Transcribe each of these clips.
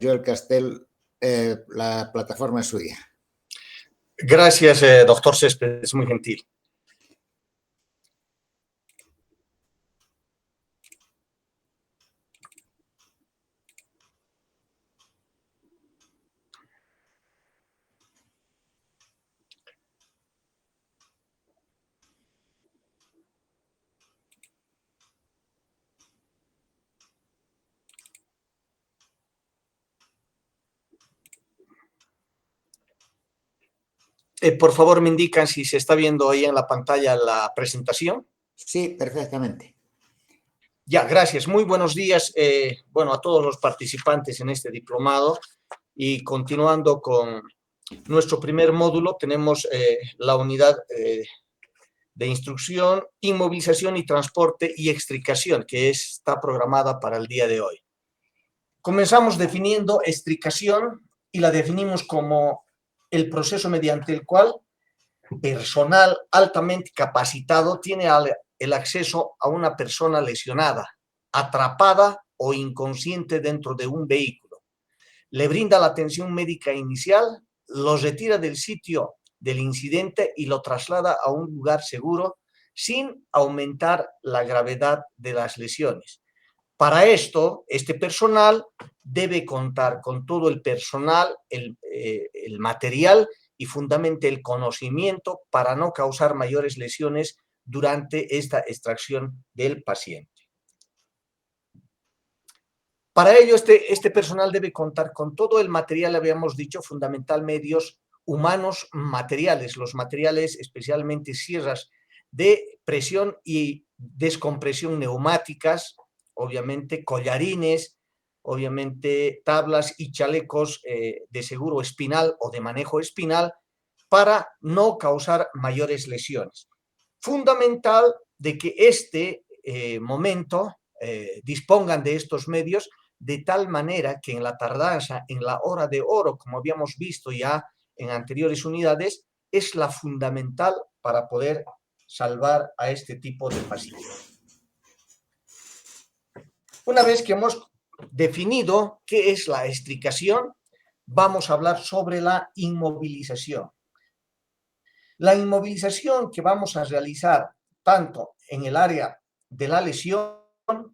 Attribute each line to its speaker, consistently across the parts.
Speaker 1: Joel Castel, la plataforma es suya.
Speaker 2: Gracias, doctor Céspedes, es muy gentil. Por favor, me indican si se está viendo ahí en la pantalla la presentación.
Speaker 1: Sí, perfectamente.
Speaker 2: Ya, gracias. Muy buenos días, a todos los participantes en este diplomado. Y continuando con nuestro primer módulo, tenemos la unidad de instrucción, inmovilización y transporte y extricación, que está programada para el día de hoy. Comenzamos definiendo extricación y la definimos como el proceso mediante el cual personal altamente capacitado tiene el acceso a una persona lesionada, atrapada o inconsciente dentro de un vehículo. Le brinda la atención médica inicial, lo retira del sitio del incidente y lo traslada a un lugar seguro sin aumentar la gravedad de las lesiones. Para esto, este personal debe contar con todo el personal, el material y fundamentalmente el conocimiento para no causar mayores lesiones durante esta extracción del paciente. Para ello, este personal debe contar con todo el material, habíamos dicho, fundamental medios humanos materiales, los materiales especialmente sierras de presión y descompresión neumáticas, obviamente collarines, obviamente tablas y chalecos de seguro espinal o de manejo espinal para no causar mayores lesiones. Fundamental de que este momento dispongan de estos medios de tal manera que en la tardanza, en la hora de oro, como habíamos visto ya en anteriores unidades, es la fundamental para poder salvar a este tipo de pacientes. Una vez que hemos definido qué es la extricación, vamos a hablar sobre la inmovilización. La inmovilización que vamos a realizar tanto en el área de la lesión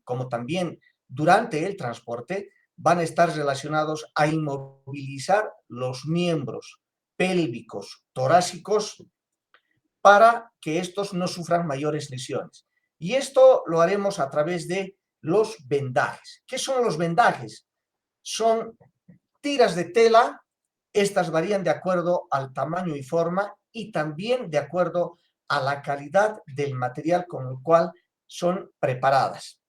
Speaker 2: como también durante el transporte van a estar relacionados a inmovilizar los miembros pélvicos, torácicos, para que estos no sufran mayores lesiones. Y esto lo haremos a través de los vendajes. ¿Qué son los vendajes? Son tiras de tela, estas varían de acuerdo al tamaño y forma y también de acuerdo a la calidad del material con el cual son preparadas,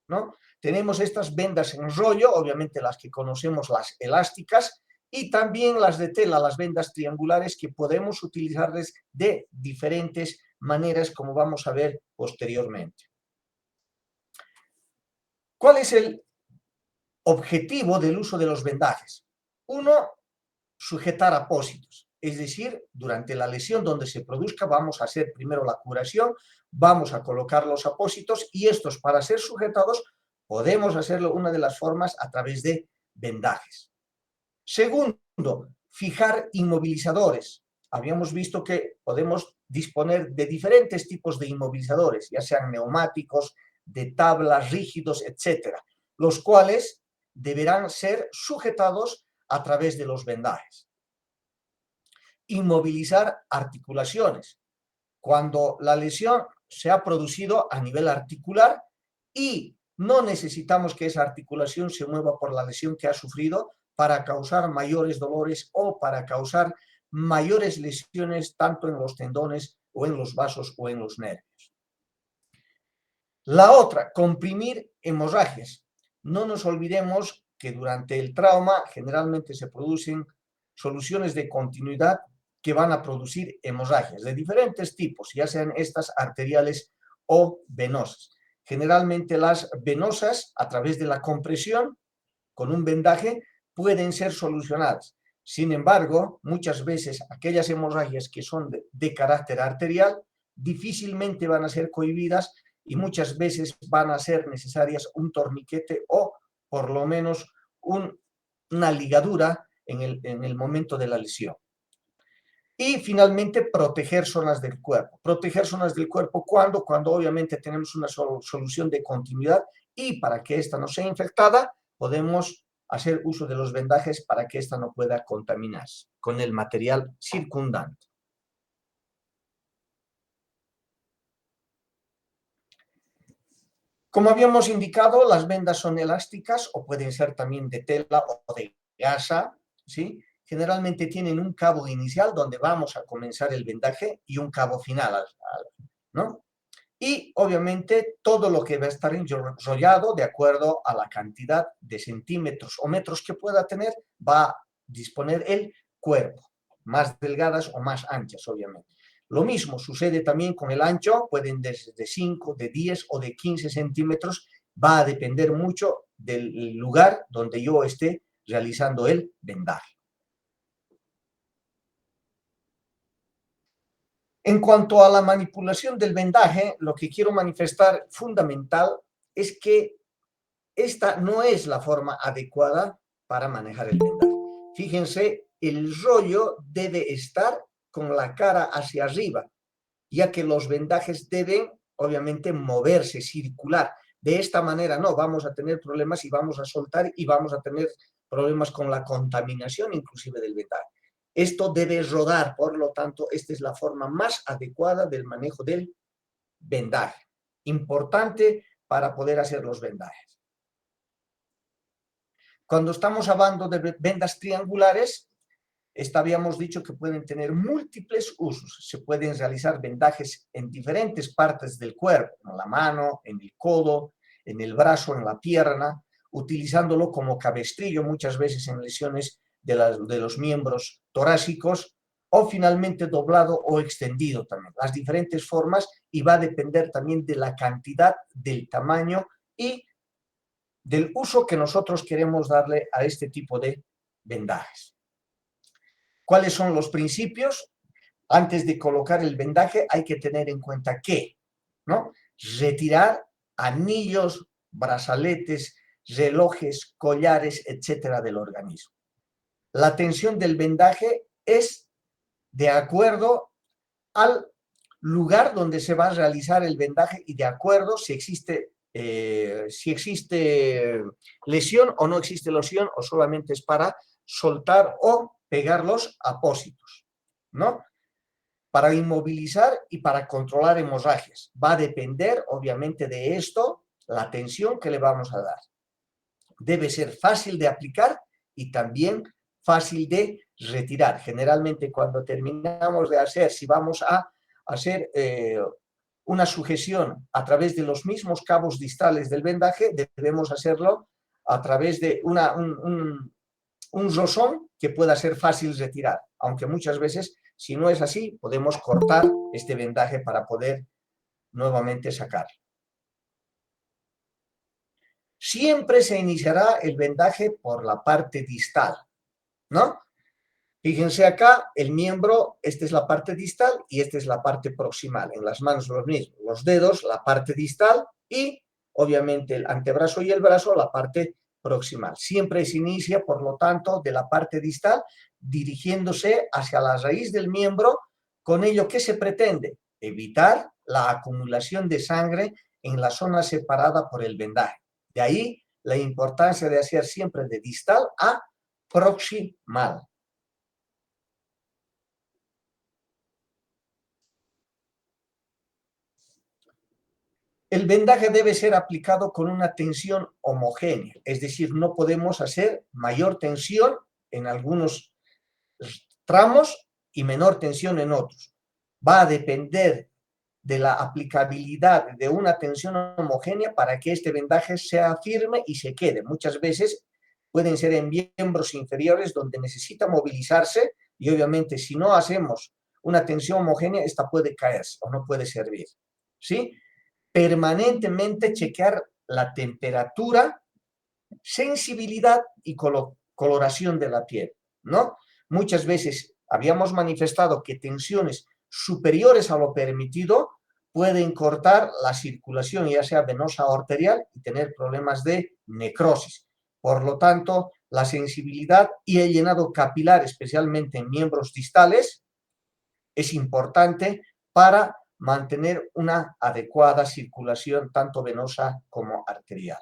Speaker 2: ¿no? Tenemos estas vendas en rollo, obviamente las que conocemos, las elásticas, y también las de tela, las vendas triangulares, que podemos utilizarles de diferentes maneras, como vamos a ver posteriormente. ¿Cuál es el objetivo del uso de los vendajes? Uno, sujetar apósitos, es decir, durante la lesión donde se produzca vamos a hacer primero la curación, vamos a colocar los apósitos y estos, para ser sujetados, podemos hacerlo una de las formas a través de vendajes. Segundo, fijar inmovilizadores. Habíamos visto que podemos disponer de diferentes tipos de inmovilizadores, ya sean neumáticos, de tablas, rígidos, etcétera, los cuales deberán ser sujetados a través de los vendajes. Inmovilizar articulaciones. Cuando la lesión se ha producido a nivel articular y no necesitamos que esa articulación se mueva por la lesión que ha sufrido para causar mayores dolores o para causar mayores lesiones tanto en los tendones o en los vasos o en los nervios. La otra, comprimir hemorragias. No nos olvidemos que durante el trauma generalmente se producen soluciones de continuidad que van a producir hemorragias de diferentes tipos, ya sean estas arteriales o venosas. Generalmente las venosas, a través de la compresión con un vendaje, pueden ser solucionadas. Sin embargo, muchas veces aquellas hemorragias que son de carácter arterial difícilmente van a ser cohibidas y muchas veces van a ser necesarias un torniquete o por lo menos un una ligadura en el momento de la lesión. Y finalmente, proteger zonas del cuerpo. Proteger zonas del cuerpo, ¿cuándo? Cuando obviamente tenemos una solución de continuidad y para que ésta no sea infectada, podemos hacer uso de los vendajes para que ésta no pueda contaminarse con el material circundante. Como habíamos indicado, las vendas son elásticas o pueden ser también de tela o de gasa, ¿sí? Generalmente tienen un cabo inicial donde vamos a comenzar el vendaje y un cabo final, ¿no? Y obviamente todo lo que va a estar enrollado de acuerdo a la cantidad de centímetros o metros que pueda tener, va a disponer el cuerpo, más delgadas o más anchas, obviamente. Lo mismo sucede también con el ancho, pueden desde 5, de 10 o de 15 centímetros, va a depender mucho del lugar donde yo esté realizando el vendaje. En cuanto a la manipulación del vendaje, lo que quiero manifestar fundamental es que esta no es la forma adecuada para manejar el vendaje. Fíjense, el rollo debe estar con la cara hacia arriba, ya que los vendajes deben, obviamente, moverse, circular. De esta manera no, vamos a tener problemas y vamos a soltar y vamos a tener problemas con la contaminación inclusive del vendaje. Esto debe rodar, por lo tanto, esta es la forma más adecuada del manejo del vendaje. Importante para poder hacer los vendajes. Cuando estamos hablando de vendas triangulares, habíamos dicho que pueden tener múltiples usos. Se pueden realizar vendajes en diferentes partes del cuerpo, en la mano, en el codo, en el brazo, en la pierna, utilizándolo como cabestrillo muchas veces en lesiones de los miembros torácicos, o finalmente doblado o extendido también. Las diferentes formas, y va a depender también de la cantidad, del tamaño y del uso que nosotros queremos darle a este tipo de vendajes. ¿Cuáles son los principios? Antes de colocar el vendaje hay que tener en cuenta que, ¿no? Retirar anillos, brazaletes, relojes, collares, etcétera, del organismo. La tensión del vendaje es de acuerdo al lugar donde se va a realizar el vendaje y de acuerdo si existe lesión o no existe lesión o solamente es para soltar o pegar los apósitos, ¿no? Para inmovilizar y para controlar hemorragias. Va a depender, obviamente, de esto, la tensión que le vamos a dar. Debe ser fácil de aplicar y también fácil de retirar. Generalmente, cuando terminamos de hacer, si vamos a hacer una sujeción a través de los mismos cabos distales del vendaje, debemos hacerlo a través de un rosón que pueda ser fácil retirar, aunque muchas veces, si no es así, podemos cortar este vendaje para poder nuevamente sacarlo. Siempre se iniciará el vendaje por la parte distal, ¿no? Fíjense acá, el miembro, esta es la parte distal y esta es la parte proximal. En las manos lo mismo, los dedos, la parte distal y, obviamente, el antebrazo y el brazo, la parte proximal. Siempre se inicia, por lo tanto, de la parte distal, dirigiéndose hacia la raíz del miembro. Con ello, ¿qué se pretende? Evitar la acumulación de sangre en la zona separada por el vendaje. De ahí la importancia de hacer siempre de distal a proximal. El vendaje debe ser aplicado con una tensión homogénea, es decir, no podemos hacer mayor tensión en algunos tramos y menor tensión en otros. Va a depender de la aplicabilidad de una tensión homogénea para que este vendaje sea firme y se quede. Muchas veces pueden ser en miembros inferiores donde necesita movilizarse y obviamente si no hacemos una tensión homogénea, esta puede caerse o no puede servir, ¿sí? Permanentemente chequear la temperatura, sensibilidad y coloración de la piel, ¿no? Muchas veces habíamos manifestado que tensiones superiores a lo permitido pueden cortar la circulación, ya sea venosa o arterial, y tener problemas de necrosis. Por lo tanto, la sensibilidad y el llenado capilar, especialmente en miembros distales, es importante para mantener una adecuada circulación tanto venosa como arterial.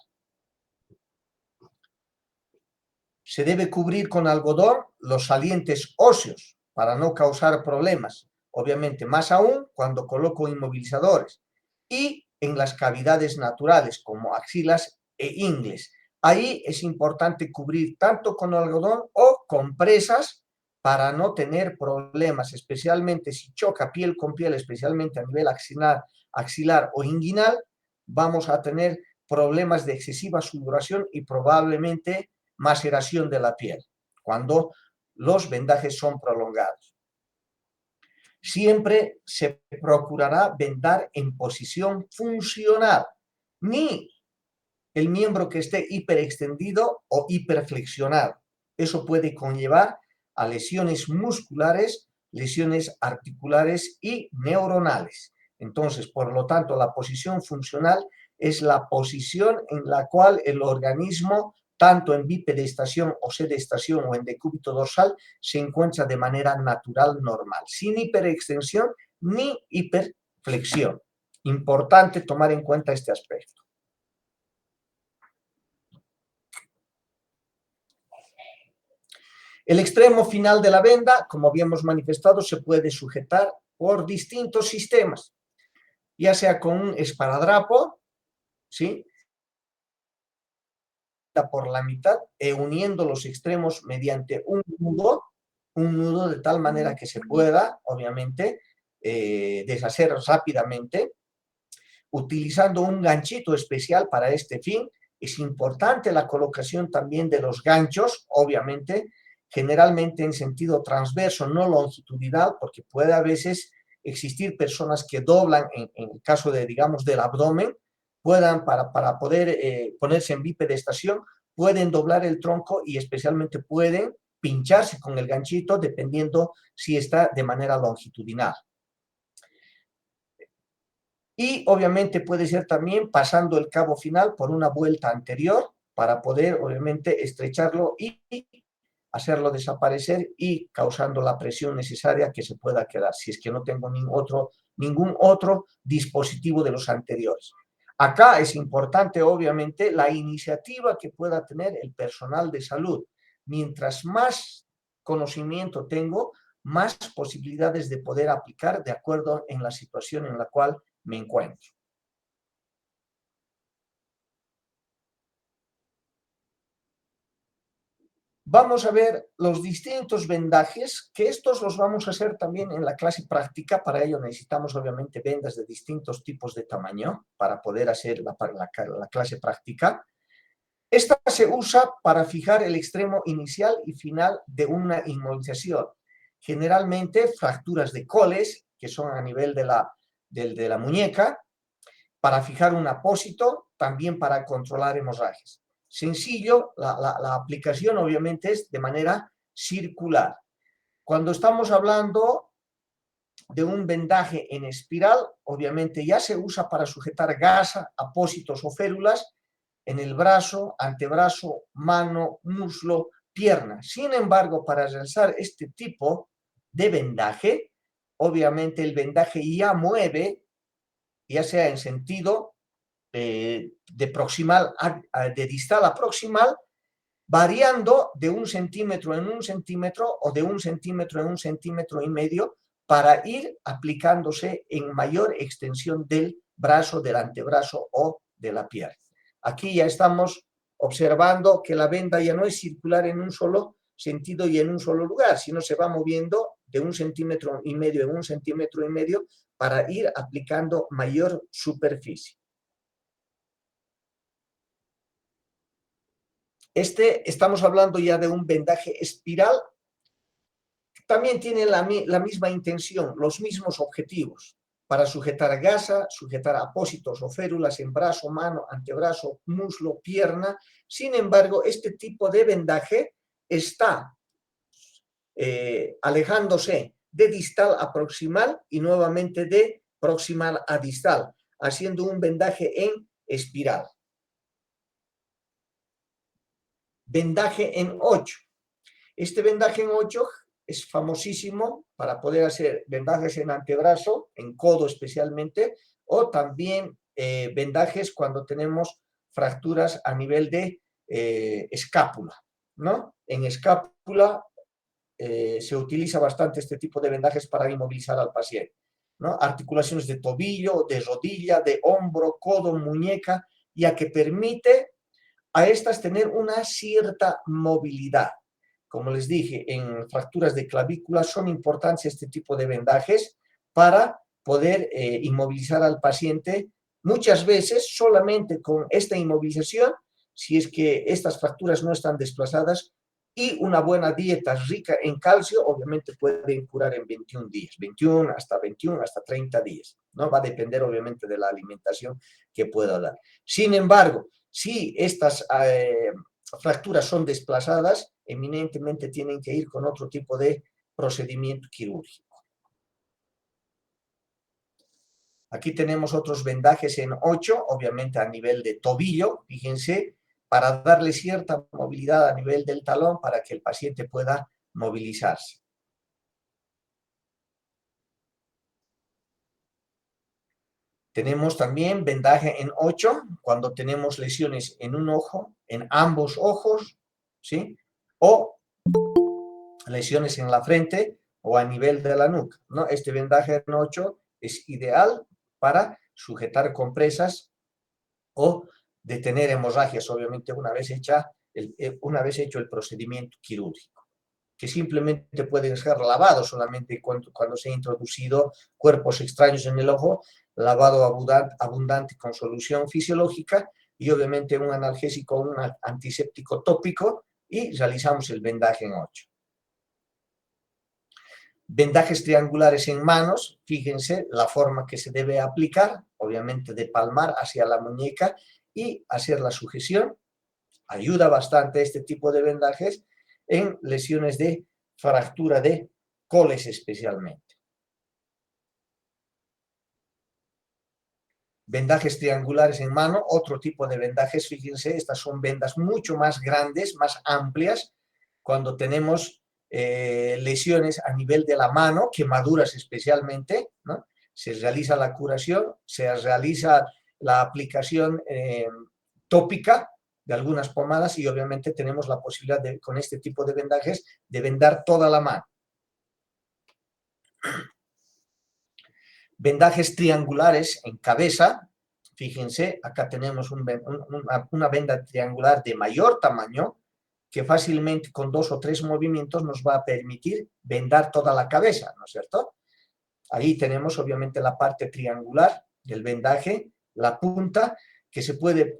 Speaker 2: Se debe cubrir con algodón los salientes óseos para no causar problemas, obviamente más aún cuando coloco inmovilizadores, y en las cavidades naturales como axilas e ingles. Ahí es importante cubrir tanto con algodón o compresas para no tener problemas, especialmente si choca piel con piel, especialmente a nivel axilar o inguinal, vamos a tener problemas de excesiva sudoración y probablemente maceración de la piel, cuando los vendajes son prolongados. Siempre se procurará vendar en posición funcional, ni el miembro que esté hiperextendido o hiperflexionado. Eso puede conllevar a lesiones musculares, lesiones articulares y neuronales. Entonces, por lo tanto, la posición funcional es la posición en la cual el organismo, tanto en bipedestación o sedestación o en decúbito dorsal, se encuentra de manera natural, normal, sin hiperextensión ni hiperflexión. Importante tomar en cuenta este aspecto. El extremo final de la venda, como habíamos manifestado, se puede sujetar por distintos sistemas, ya sea con un esparadrapo, ¿sí?, por la mitad, uniendo los extremos mediante un nudo de tal manera que se pueda, obviamente, deshacer rápidamente, utilizando un ganchito especial para este fin. Es importante la colocación también de los ganchos, obviamente, generalmente en sentido transverso, no longitudinal, porque puede a veces existir personas que doblan, en el caso de, digamos, del abdomen, puedan, para poder ponerse en bipedestación, pueden doblar el tronco y especialmente pueden pincharse con el ganchito, dependiendo si está de manera longitudinal. Y obviamente puede ser también pasando el cabo final por una vuelta anterior para poder obviamente estrecharlo y hacerlo desaparecer y causando la presión necesaria que se pueda quedar, si es que no tengo ningún otro dispositivo de los anteriores. Acá es importante obviamente la iniciativa que pueda tener el personal de salud. Mientras más conocimiento tengo, más posibilidades de poder aplicar de acuerdo en la situación en la cual me encuentro. Vamos a ver los distintos vendajes, que estos los vamos a hacer también en la clase práctica. Para ello necesitamos obviamente vendas de distintos tipos de tamaño para poder hacer la clase práctica. Esta se usa para fijar el extremo inicial y final de una inmovilización. Generalmente fracturas de coles, que son a nivel de la muñeca, para fijar un apósito, también para controlar hemorragias. Sencillo, la aplicación obviamente es de manera circular. Cuando estamos hablando de un vendaje en espiral, obviamente ya se usa para sujetar gasa, apósitos o férulas en el brazo, antebrazo, mano, muslo, pierna. Sin embargo, para realizar este tipo de vendaje, obviamente el vendaje ya mueve, ya sea en sentido de proximal de distal a proximal, variando de 1 centímetro en 1 centímetro o de 1 centímetro en 1,5 centímetros para ir aplicándose en mayor extensión del brazo, del antebrazo o de la pierna. Aquí ya estamos observando que la venda ya no es circular en un solo sentido y en un solo lugar, sino se va moviendo de 1,5 centímetros en 1,5 centímetros para ir aplicando mayor superficie. Estamos hablando ya de un vendaje espiral. También tiene la misma intención, los mismos objetivos, para sujetar gasa, sujetar apósitos o férulas en brazo, mano, antebrazo, muslo, pierna. Sin embargo, este tipo de vendaje está alejándose de distal a proximal y nuevamente de proximal a distal, haciendo un vendaje en espiral. vendaje en 8. Este vendaje en 8 es famosísimo para poder hacer vendajes en antebrazo, en codo especialmente, o también vendajes cuando tenemos fracturas a nivel de escápula, ¿no? En escápula se utiliza bastante este tipo de vendajes para inmovilizar al paciente, ¿no? Articulaciones de tobillo, de rodilla, de hombro, codo, muñeca, ya que permite a estas tener una cierta movilidad. Como les dije, en fracturas de clavícula son importantes este tipo de vendajes para poder inmovilizar al paciente. Muchas veces solamente con esta inmovilización, si es que estas fracturas no están desplazadas, y una buena dieta rica en calcio, obviamente pueden curar en 21 días, 21 hasta 30 días, ¿no? Va a depender obviamente de la alimentación que pueda dar. Sin embargo, si estas fracturas son desplazadas, eminentemente tienen que ir con otro tipo de procedimiento quirúrgico. Aquí tenemos otros vendajes en 8, obviamente a nivel de tobillo, fíjense, para darle cierta movilidad a nivel del talón para que el paciente pueda movilizarse. Tenemos también vendaje en 8 cuando tenemos lesiones en un ojo, en ambos ojos, ¿sí? O lesiones en la frente o a nivel de la nuca, ¿no? Este vendaje en 8 es ideal para sujetar compresas o detener hemorragias, obviamente una vez hecho el procedimiento quirúrgico, que simplemente pueden ser lavados solamente cuando se han introducido cuerpos extraños en el ojo, lavado abundante con solución fisiológica y obviamente un analgésico, un antiséptico tópico y realizamos el vendaje en 8. Vendajes triangulares en manos, fíjense la forma que se debe aplicar, obviamente de palmar hacia la muñeca y hacer la sujeción. Ayuda bastante este tipo de vendajes en lesiones de fractura de coles especialmente. Vendajes triangulares en mano, otro tipo de vendajes, fíjense, estas son vendas mucho más grandes, más amplias, cuando tenemos lesiones a nivel de la mano, quemaduras especialmente, ¿no? Se realiza la curación, se realiza la aplicación tópica de algunas pomadas y obviamente tenemos la posibilidad de, con este tipo de vendajes, de vendar toda la mano. Vendajes triangulares en cabeza, fíjense, acá tenemos una venda triangular de mayor tamaño que fácilmente con 2 o 3 movimientos nos va a permitir vendar toda la cabeza, ¿no es cierto? Ahí tenemos obviamente la parte triangular del vendaje, la punta, que se puede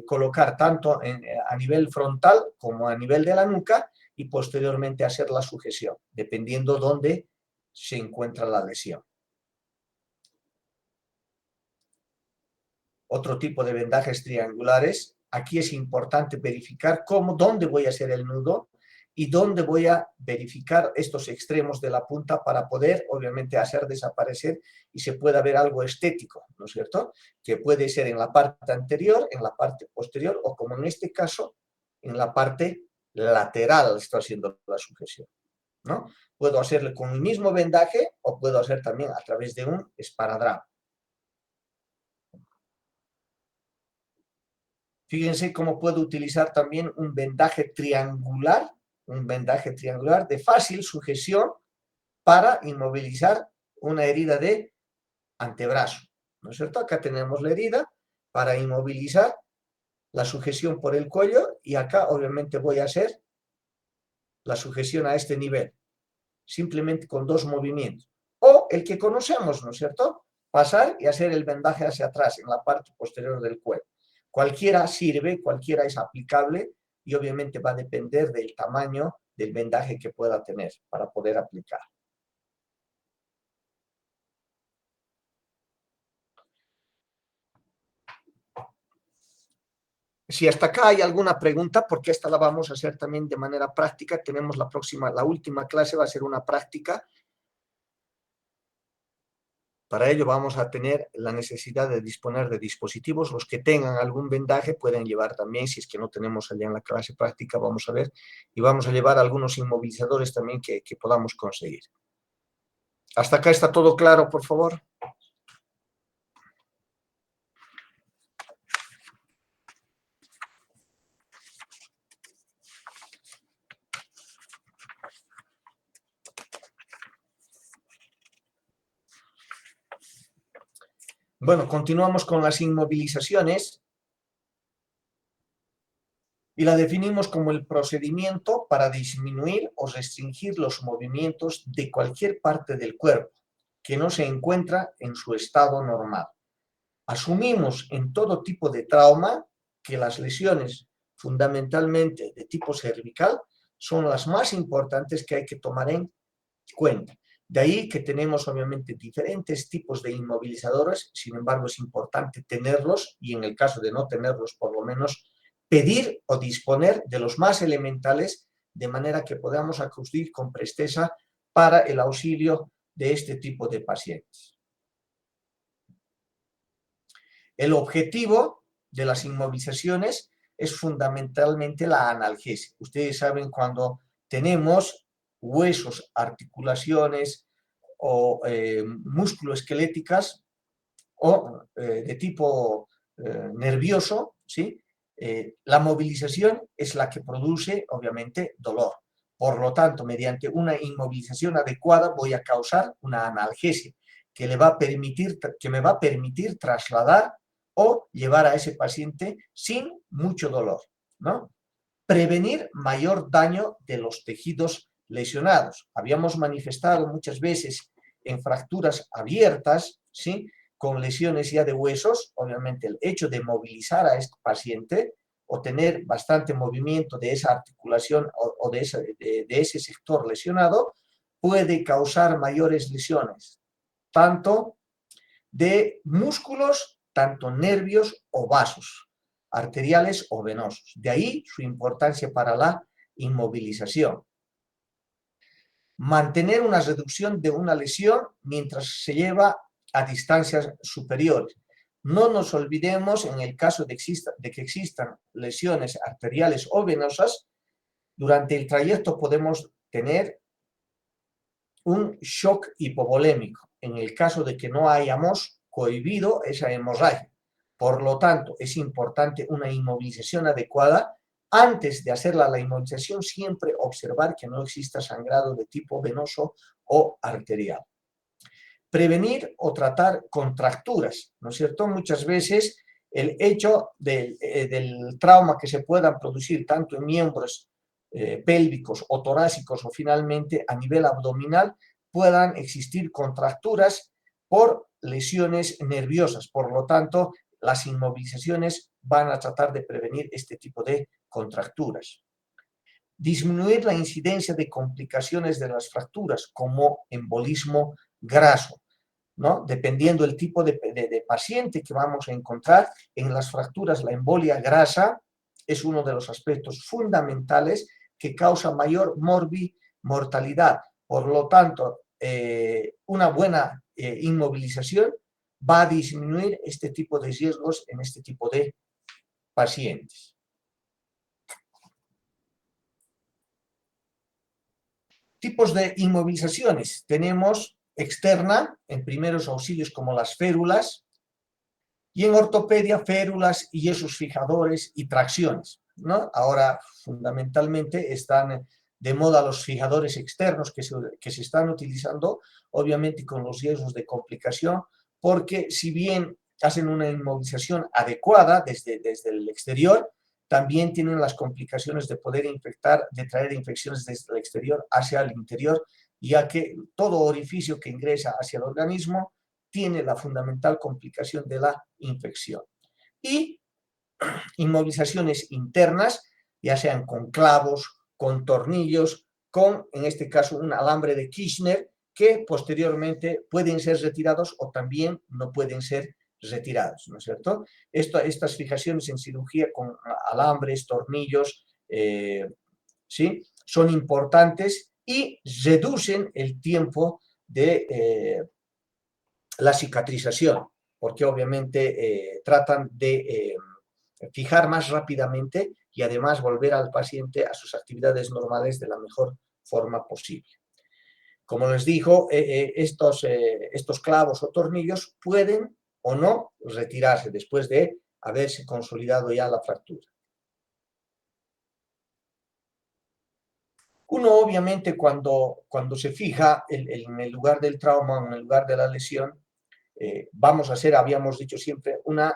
Speaker 2: colocar tanto a nivel frontal como a nivel de la nuca y posteriormente hacer la sujeción, dependiendo dónde se encuentra la lesión. Otro tipo de vendajes triangulares, aquí es importante verificar dónde voy a hacer el nudo y dónde voy a verificar estos extremos de la punta para poder, obviamente, hacer desaparecer y se pueda ver algo estético, ¿no es cierto? Que puede ser en la parte anterior, en la parte posterior o, como en este caso, en la parte lateral estoy haciendo la sujeción, ¿no? Puedo hacerlo con el mismo vendaje o puedo hacer también a través de un esparadrapo. Fíjense cómo puedo utilizar también un vendaje triangular de fácil sujeción para inmovilizar una herida de antebrazo, ¿no es cierto? Acá tenemos la herida para inmovilizar la sujeción por el cuello y acá obviamente voy a hacer la sujeción a este nivel, simplemente con 2 movimientos. O el que conocemos, ¿no es cierto? Pasar y hacer el vendaje hacia atrás, en la parte posterior del cuello. Cualquiera sirve, cualquiera es aplicable y obviamente va a depender del tamaño del vendaje que pueda tener para poder aplicar. Si hasta acá hay alguna pregunta, porque esta la vamos a hacer también de manera práctica, tenemos la última clase va a ser una práctica Para ello vamos a tener la necesidad de disponer de dispositivos. Los que tengan algún vendaje pueden llevar también, si es que no tenemos allá en la clase práctica, vamos a ver, y vamos a llevar algunos inmovilizadores también que podamos conseguir. ¿Hasta acá está todo claro, por favor? Bueno, continuamos con las inmovilizaciones y la definimos como el procedimiento para disminuir o restringir los movimientos de cualquier parte del cuerpo que no se encuentra en su estado normal. Asumimos en todo tipo de trauma que las lesiones, fundamentalmente de tipo cervical, son las más importantes que hay que tomar en cuenta. De ahí que tenemos obviamente diferentes tipos de inmovilizadores, sin embargo es importante tenerlos y en el caso de no tenerlos, por lo menos pedir o disponer de los más elementales de manera que podamos acudir con presteza para el auxilio de este tipo de pacientes. El objetivo de las inmovilizaciones es fundamentalmente la analgesia. Ustedes saben cuando tenemos huesos, articulaciones o musculoesqueléticas o de tipo nervioso, ¿sí? La movilización es la que produce, obviamente, dolor. Por lo tanto, mediante una inmovilización adecuada voy a causar una analgesia que me va a permitir trasladar o llevar a ese paciente sin mucho dolor, ¿no? Prevenir mayor daño de los tejidos lesionados. Habíamos manifestado muchas veces en fracturas abiertas, ¿sí? Con lesiones ya de huesos, obviamente el hecho de movilizar a este paciente o tener bastante movimiento de esa articulación o de ese sector lesionado puede causar mayores lesiones, tanto de músculos, tanto nervios o vasos, arteriales o venosos. De ahí su importancia para la inmovilización. Mantener una reducción de una lesión mientras se lleva a distancias superiores. No nos olvidemos, en el caso de que existan lesiones arteriales o venosas, durante el trayecto podemos tener un shock hipovolémico, en el caso de que no hayamos cohibido esa hemorragia. Por lo tanto, es importante una inmovilización adecuada. Antes de hacer la inmovilización, siempre observar que no exista sangrado de tipo venoso o arterial. Prevenir o tratar contracturas, ¿no es cierto? Muchas veces el hecho del trauma que se puedan producir tanto en miembros pélvicos o torácicos o finalmente a nivel abdominal puedan existir contracturas por lesiones nerviosas. Por lo tanto, las inmovilizaciones van a tratar de prevenir este tipo de contracturas. Disminuir la incidencia de complicaciones de las fracturas como embolismo graso, ¿no? Dependiendo del tipo de paciente que vamos a encontrar, en las fracturas la embolia grasa es uno de los aspectos fundamentales que causa mayor mortalidad. Por lo tanto, una buena inmovilización va a disminuir este tipo de riesgos en este tipo de pacientes. Tipos de inmovilizaciones. Tenemos externa, en primeros auxilios como las férulas, y en ortopedia, férulas y yesos fijadores y tracciones, ¿no? Ahora, fundamentalmente, están de moda los fijadores externos que se están utilizando, obviamente con los riesgos de complicación, porque si bien hacen una inmovilización adecuada desde el exterior, también tienen las complicaciones de poder infectar, de traer infecciones desde el exterior hacia el interior, ya que todo orificio que ingresa hacia el organismo tiene la fundamental complicación de la infección. Y inmovilizaciones internas, ya sean con clavos, con tornillos, con, en este caso, un alambre de Kirchner, que posteriormente pueden ser retirados o también no pueden ser retirados, ¿no es cierto? Estas fijaciones en cirugía con alambres, tornillos, ¿sí? Son importantes y reducen el tiempo de la cicatrización, porque obviamente tratan de fijar más rápidamente y además volver al paciente a sus actividades normales de la mejor forma posible. Como les digo, estos clavos o tornillos pueden o no retirarse después de haberse consolidado ya la fractura. Uno obviamente cuando se fija en el lugar del trauma, en el lugar de la lesión, vamos a hacer, habíamos dicho siempre, una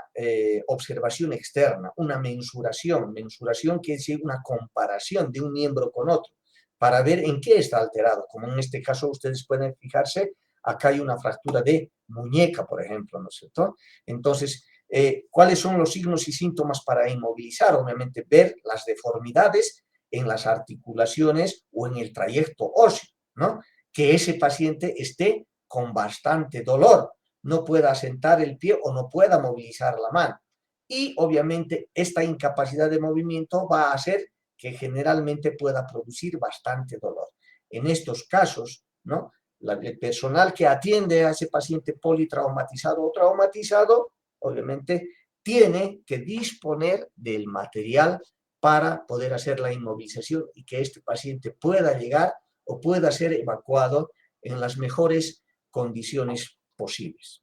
Speaker 2: observación externa, una mensuración que es una comparación de un miembro con otro, para ver en qué está alterado. Como en este caso ustedes pueden fijarse, acá hay una fractura de muñeca, por ejemplo, ¿no es cierto? Entonces, ¿cuáles son los signos y síntomas para inmovilizar? Obviamente, ver las deformidades en las articulaciones o en el trayecto óseo, ¿no? Que ese paciente esté con bastante dolor, no pueda asentar el pie o no pueda movilizar la mano. Y obviamente esta incapacidad de movimiento va a hacer que generalmente pueda producir bastante dolor. En estos casos, ¿no? El personal que atiende a ese paciente politraumatizado o traumatizado, obviamente, tiene que disponer del material para poder hacer la inmovilización y que este paciente pueda llegar o pueda ser evacuado en las mejores condiciones posibles.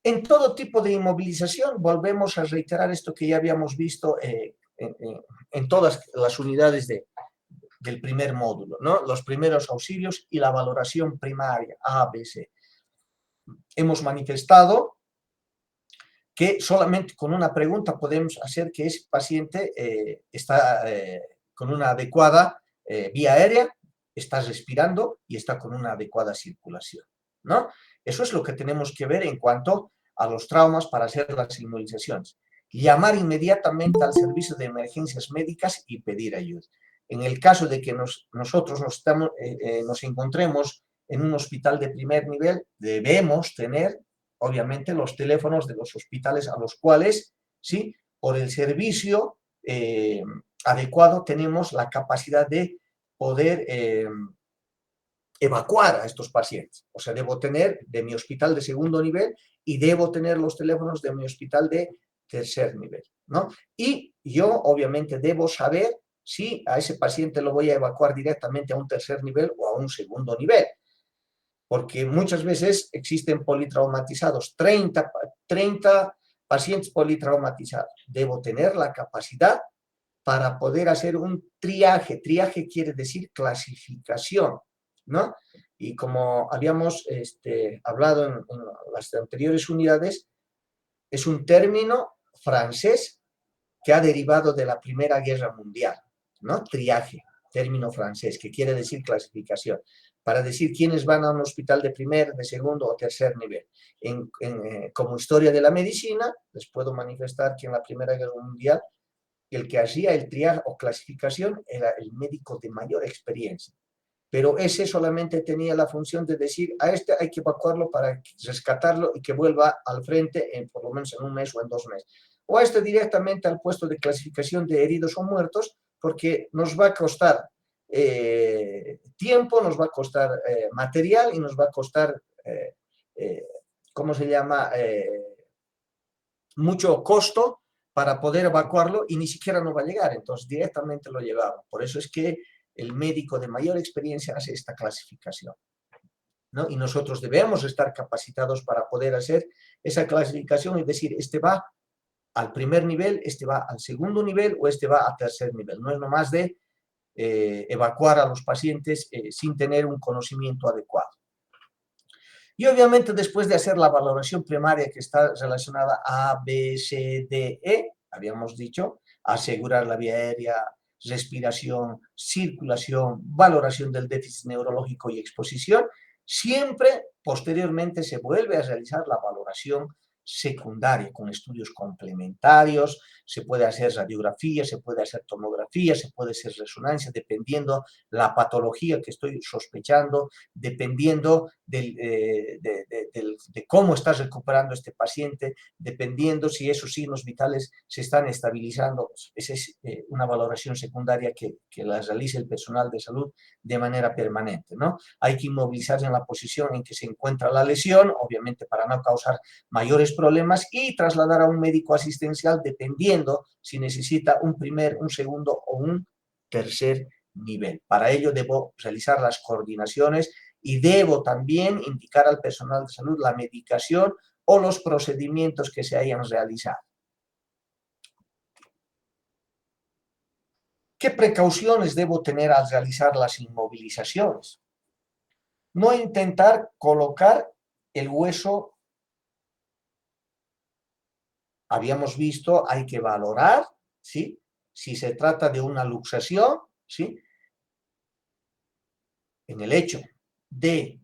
Speaker 2: En todo tipo de inmovilización, volvemos a reiterar esto que ya habíamos visto en todas las unidades del primer módulo, ¿no? Los primeros auxilios y la valoración primaria, A, B, C. Hemos manifestado que solamente con una pregunta podemos hacer que ese paciente está con una adecuada vía aérea, está respirando y está con una adecuada circulación, ¿no? Eso es lo que tenemos que ver en cuanto a los traumas para hacer las inmovilizaciones. Llamar inmediatamente al servicio de emergencias médicas y pedir ayuda. En el caso de que nosotros nos encontremos en un hospital de primer nivel, debemos tener, obviamente, los teléfonos de los hospitales a los cuales, ¿sí?, por el servicio adecuado tenemos la capacidad de poder evacuar a estos pacientes. O sea, debo tener de mi hospital de segundo nivel y debo tener los teléfonos de mi hospital de tercer nivel, ¿no? Y yo, obviamente, debo saber si a ese paciente lo voy a evacuar directamente a un tercer nivel o a un segundo nivel. Porque muchas veces existen politraumatizados, 30 pacientes politraumatizados. Debo tener la capacidad para poder hacer un triaje. Triaje quiere decir clasificación, ¿no? Y como habíamos hablado en las anteriores unidades, es un término francés que ha derivado de la Primera Guerra Mundial, ¿no? Triaje, término francés, que quiere decir clasificación, para decir quiénes van a un hospital de primer, de segundo o tercer nivel. Como historia de la medicina, les puedo manifestar que en la Primera Guerra Mundial el que hacía el triaje o clasificación era el médico de mayor experiencia. Pero ese solamente tenía la función de decir, a este hay que evacuarlo para rescatarlo y que vuelva al frente por lo menos en un mes o en 2 meses. O a este directamente al puesto de clasificación de heridos o muertos, porque nos va a costar tiempo, nos va a costar material y nos va a costar, ¿cómo se llama?, mucho costo para poder evacuarlo y ni siquiera nos va a llegar, entonces directamente lo llevamos. Por eso es que el médico de mayor experiencia hace esta clasificación, ¿no? Y nosotros debemos estar capacitados para poder hacer esa clasificación y decir, este va al primer nivel, este va al segundo nivel o este va al tercer nivel. No es nomás de evacuar a los pacientes sin tener un conocimiento adecuado. Y obviamente después de hacer la valoración primaria que está relacionada a B, C, D, E, habíamos dicho, asegurar la vía aérea, respiración, circulación, valoración del déficit neurológico y exposición, siempre posteriormente se vuelve a realizar la valoración secundaria con estudios complementarios, se puede hacer radiografía, se puede hacer tomografía, se puede hacer resonancia, dependiendo la patología que estoy sospechando, dependiendo de de cómo estás recuperando este paciente, dependiendo si esos signos vitales se están estabilizando. Esa es una valoración secundaria que la realiza el personal de salud de manera permanente, ¿no? Hay que inmovilizarse en la posición en que se encuentra la lesión, obviamente para no causar mayores problemas, y trasladar a un médico asistencial dependiendo si necesita un primer, un segundo o un tercer nivel. Para ello debo realizar las coordinaciones y debo también indicar al personal de salud la medicación o los procedimientos que se hayan realizado. ¿Qué precauciones debo tener al realizar las inmovilizaciones? No intentar colocar el hueso. Habíamos visto, hay que valorar, ¿sí? Si se trata de una luxación, ¿sí? En el hecho de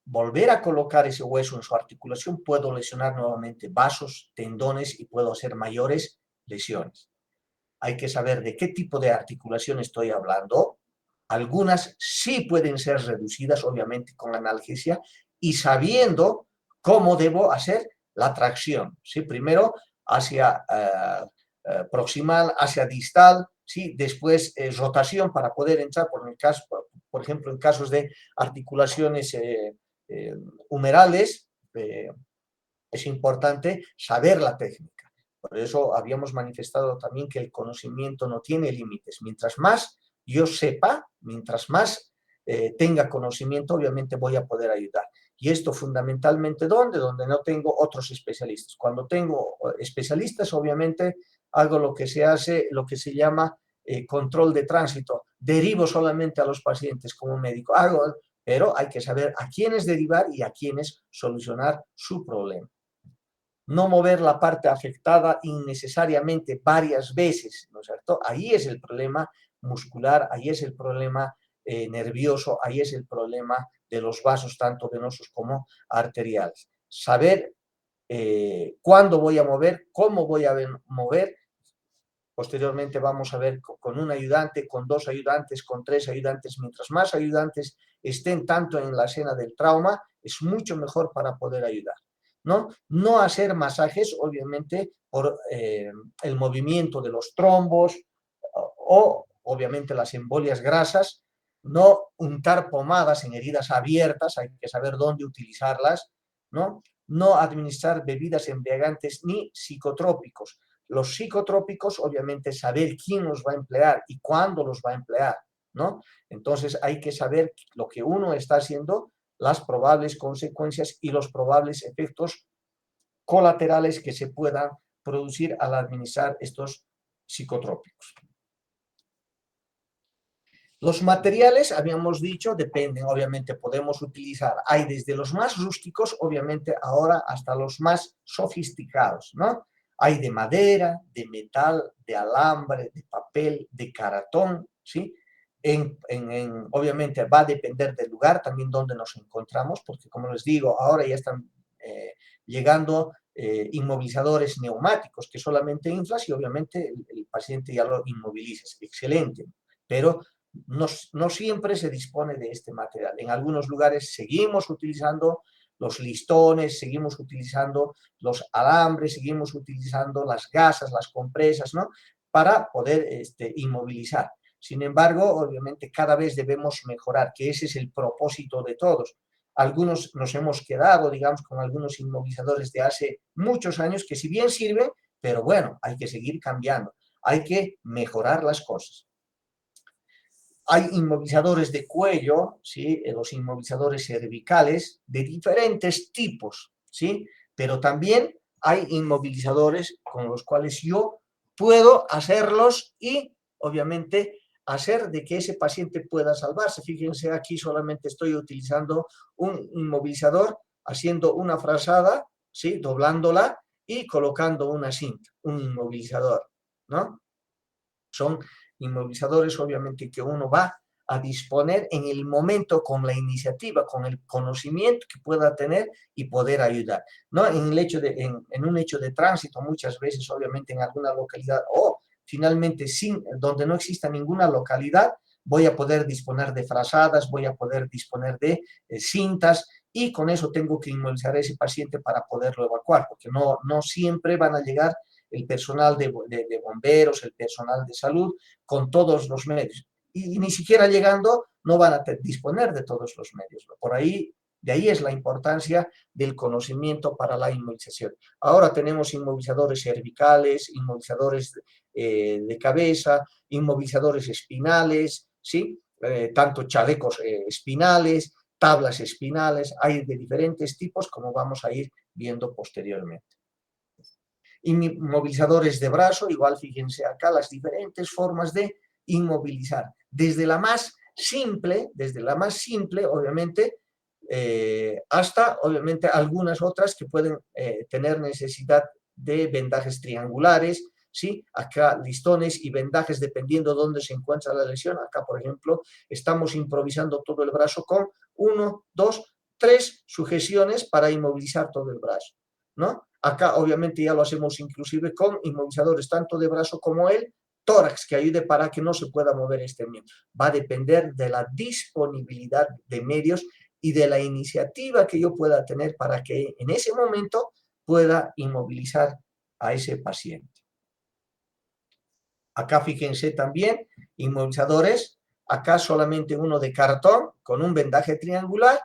Speaker 2: volver a colocar ese hueso en su articulación, puedo lesionar nuevamente vasos, tendones y puedo hacer mayores lesiones. Hay que saber de qué tipo de articulación estoy hablando. Algunas sí pueden ser reducidas, obviamente, con analgesia y sabiendo cómo debo hacer la tracción. ¿Sí? Primero hacia proximal, hacia distal, ¿sí? Después rotación para poder entrar, por ejemplo, en casos de articulaciones humerales, es importante saber la técnica. Por eso habíamos manifestado también que el conocimiento no tiene límites. Mientras más yo sepa, mientras más tenga conocimiento, obviamente voy a poder ayudar. Y esto fundamentalmente, ¿dónde? Donde no tengo otros especialistas. Cuando tengo especialistas, obviamente hago lo que se hace, lo que se llama control de tránsito. Derivo solamente a los pacientes como médico. Pero hay que saber a quiénes derivar y a quiénes solucionar su problema. No mover la parte afectada innecesariamente varias veces, ¿no es cierto? Ahí es el problema muscular, ahí es el problema nervioso, ahí es el problema de los vasos, tanto venosos como arteriales. Saber cuándo voy a mover, cómo voy a mover. Posteriormente vamos a ver con un ayudante, con 2 ayudantes, con 3 ayudantes. Mientras más ayudantes estén tanto en la escena del trauma, es mucho mejor para poder ayudar. No hacer masajes, obviamente, por el movimiento de los trombos o, obviamente, las embolias grasas. No untar pomadas en heridas abiertas, hay que saber dónde utilizarlas. No administrar bebidas embriagantes ni psicotrópicos. Los psicotrópicos, obviamente, saber quién los va a emplear y cuándo los va a emplear, ¿no? Entonces, hay que saber lo que uno está haciendo, las probables consecuencias y los probables efectos colaterales que se puedan producir al administrar estos psicotrópicos. Los materiales, habíamos dicho, dependen, obviamente podemos utilizar, hay desde los más rústicos, obviamente ahora hasta los más sofisticados, ¿no? Hay de madera, de metal, de alambre, de papel, de cartón, ¿sí? Obviamente va a depender del lugar también donde nos encontramos, porque como les digo, ahora ya están llegando inmovilizadores neumáticos que solamente inflas y obviamente el paciente ya lo inmoviliza, es excelente, pero no siempre se dispone de este material. En algunos lugares seguimos utilizando los listones, seguimos utilizando los alambres, seguimos utilizando las gasas, las compresas, ¿no? Para poder inmovilizar. Sin embargo, obviamente cada vez debemos mejorar, que ese es el propósito de todos. Algunos nos hemos quedado, digamos, con algunos inmovilizadores de hace muchos años que si bien sirven, pero bueno, hay que seguir cambiando, hay que mejorar las cosas. Hay inmovilizadores de cuello, ¿sí? Los inmovilizadores cervicales de diferentes tipos, ¿sí? Pero también hay inmovilizadores con los cuales yo puedo hacerlos y, obviamente, hacer de que ese paciente pueda salvarse. Fíjense, aquí solamente estoy utilizando un inmovilizador, haciendo una frazada, ¿sí? Doblándola y colocando una cinta, un inmovilizador, ¿no? Son inmovilizadores, obviamente, que uno va a disponer en el momento con la iniciativa, con el conocimiento que pueda tener y poder ayudar, ¿no? En un hecho de tránsito, muchas veces, obviamente, en alguna localidad, o finalmente, donde no exista ninguna localidad, voy a poder disponer de frazadas, voy a poder disponer de cintas y con eso tengo que inmovilizar a ese paciente para poderlo evacuar, porque no siempre van a llegar el personal de bomberos, el personal de salud, con todos los medios. Y ni siquiera llegando no van a disponer de todos los medios. Por ahí, de ahí es la importancia del conocimiento para la inmovilización. Ahora tenemos inmovilizadores cervicales, inmovilizadores de cabeza, inmovilizadores espinales, ¿sí? Tanto chalecos espinales, tablas espinales, hay de diferentes tipos, como vamos a ir viendo posteriormente. Inmovilizadores de brazo, igual fíjense acá las diferentes formas de inmovilizar, desde la más simple, obviamente, hasta obviamente algunas otras que pueden tener necesidad de vendajes triangulares, ¿sí? Acá listones y vendajes dependiendo de dónde se encuentra la lesión. Acá, por ejemplo, estamos improvisando todo el brazo con 1, 2, 3 sujeciones para inmovilizar todo el brazo, ¿no? Acá obviamente ya lo hacemos inclusive con inmovilizadores tanto de brazo como el tórax, que ayude para que no se pueda mover este miembro. Va a depender de la disponibilidad de medios y de la iniciativa que yo pueda tener para que en ese momento pueda inmovilizar a ese paciente. Acá fíjense también, inmovilizadores, acá solamente uno de cartón con un vendaje triangular,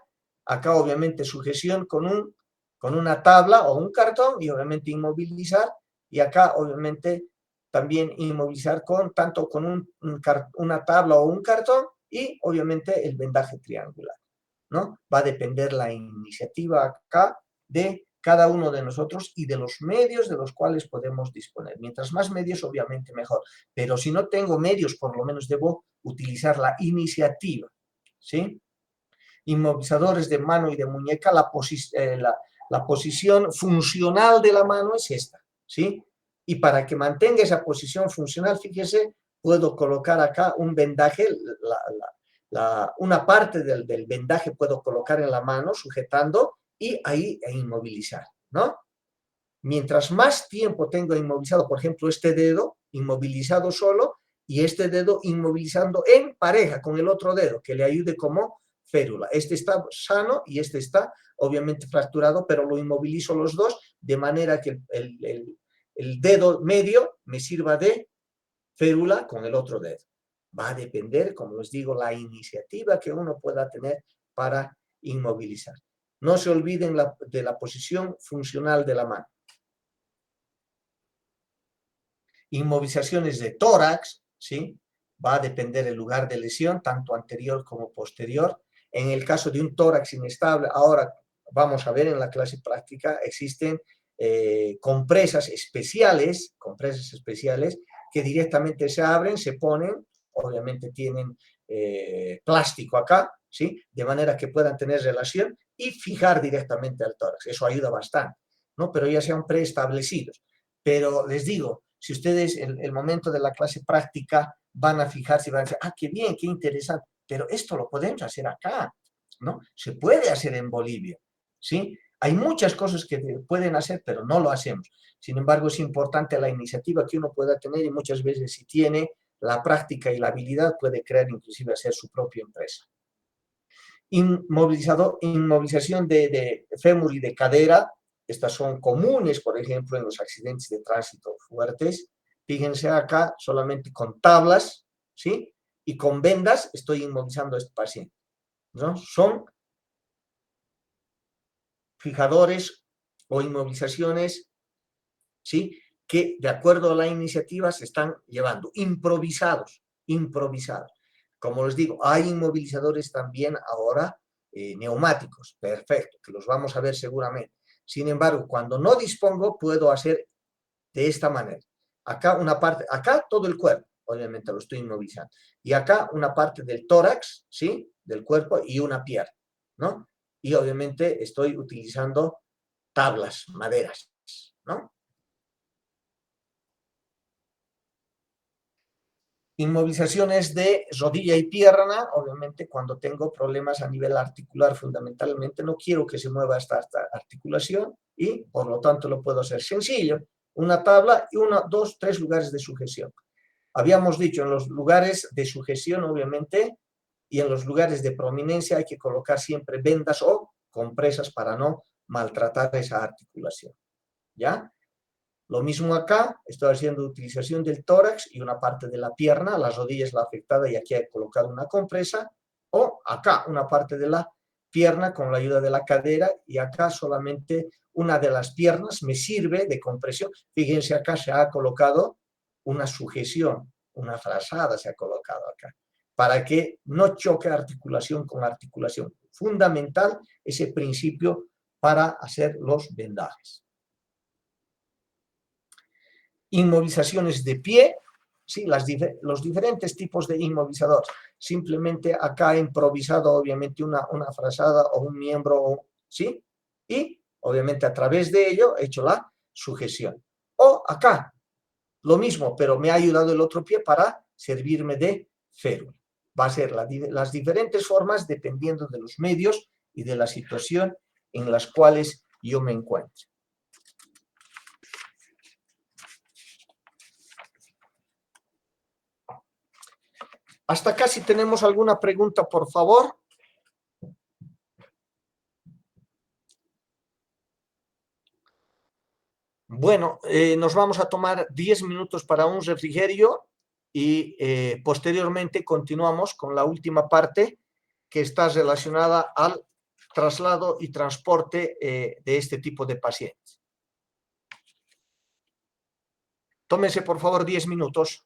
Speaker 2: acá obviamente sujeción con una tabla o un cartón y obviamente inmovilizar, y acá obviamente también inmovilizar tanto con una tabla o un cartón y obviamente el vendaje triangular, ¿no? Va a depender la iniciativa acá de cada uno de nosotros y de los medios de los cuales podemos disponer. Mientras más medios, obviamente mejor. Pero si no tengo medios, por lo menos debo utilizar la iniciativa, ¿sí? Inmovilizadores de mano y de muñeca, la posición funcional de la mano es esta, ¿sí? Y para que mantenga esa posición funcional, fíjese, puedo colocar acá un vendaje, una parte del vendaje puedo colocar en la mano sujetando y ahí inmovilizar, ¿no? Mientras más tiempo tengo inmovilizado, por ejemplo, este dedo inmovilizado solo y este dedo inmovilizando en pareja con el otro dedo, que le ayude como férula. Este está sano y este está obviamente fracturado, pero lo inmovilizo los dos de manera que el dedo medio me sirva de férula con el otro dedo. Va a depender, como les digo, la iniciativa que uno pueda tener para inmovilizar. No se olviden de la posición funcional de la mano. Inmovilizaciones de tórax, ¿sí? Va a depender el lugar de lesión, tanto anterior como posterior. En el caso de un tórax inestable, ahora vamos a ver en la clase práctica, existen compresas especiales que directamente se abren, se ponen, obviamente tienen plástico acá, ¿sí? De manera que puedan tener relación y fijar directamente al tórax. Eso ayuda bastante, ¿no? Pero ya sean preestablecidos. Pero les digo, si ustedes en el momento de la clase práctica van a fijarse y van a decir, qué bien, qué interesante, pero esto lo podemos hacer acá, ¿no? Se puede hacer en Bolivia, ¿sí? Hay muchas cosas que pueden hacer, pero no lo hacemos. Sin embargo, es importante la iniciativa que uno pueda tener y muchas veces si tiene la práctica y la habilidad puede crear inclusive hacer su propia empresa. Inmovilización de fémur y de cadera. Estas son comunes, por ejemplo, en los accidentes de tránsito fuertes. Fíjense acá, solamente con tablas, ¿sí? Y con vendas estoy inmovilizando a este paciente, ¿no? Son fijadores o inmovilizaciones, ¿sí? Que de acuerdo a la iniciativa se están llevando, improvisados. Como les digo, hay inmovilizadores también ahora neumáticos, perfecto, que los vamos a ver seguramente. Sin embargo, cuando no dispongo, puedo hacer de esta manera. Acá una parte, acá todo el cuerpo, obviamente lo estoy inmovilizando. Y acá una parte del tórax, ¿sí? Del cuerpo y una pierna, ¿no? Y obviamente estoy utilizando tablas, maderas, ¿no? Inmovilizaciones de rodilla y pierna, obviamente cuando tengo problemas a nivel articular fundamentalmente, no quiero que se mueva esta articulación y por lo tanto lo puedo hacer sencillo, una tabla y 1, 2, 3 lugares de sujeción. Habíamos dicho en los lugares de sujeción obviamente y en los lugares de prominencia hay que colocar siempre vendas o compresas para no maltratar esa articulación, ¿ya? Lo mismo acá, estoy haciendo utilización del tórax y una parte de la pierna, la rodilla es la afectada y aquí he colocado una compresa, o acá una parte de la pierna con la ayuda de la cadera y acá solamente una de las piernas me sirve de compresión. Fíjense, acá se ha colocado una sujeción, una frazada se ha colocado acá, para que no choque articulación con articulación. Fundamental ese principio para hacer los vendajes. Inmovilizaciones de pie, ¿sí? Los diferentes tipos de inmovilizador. Simplemente acá he improvisado obviamente una frazada o un miembro, ¿sí? Y obviamente a través de ello he hecho la sujeción. O acá, lo mismo, pero me ha ayudado el otro pie para servirme de férula. Va a ser las diferentes formas dependiendo de los medios y de la situación en las cuales yo me encuentro. Hasta acá, si tenemos alguna pregunta, por favor. Bueno, nos vamos a tomar 10 minutos para un refrigerio y posteriormente continuamos con la última parte que está relacionada al traslado y transporte de este tipo de pacientes. Tómense, por favor, 10 minutos.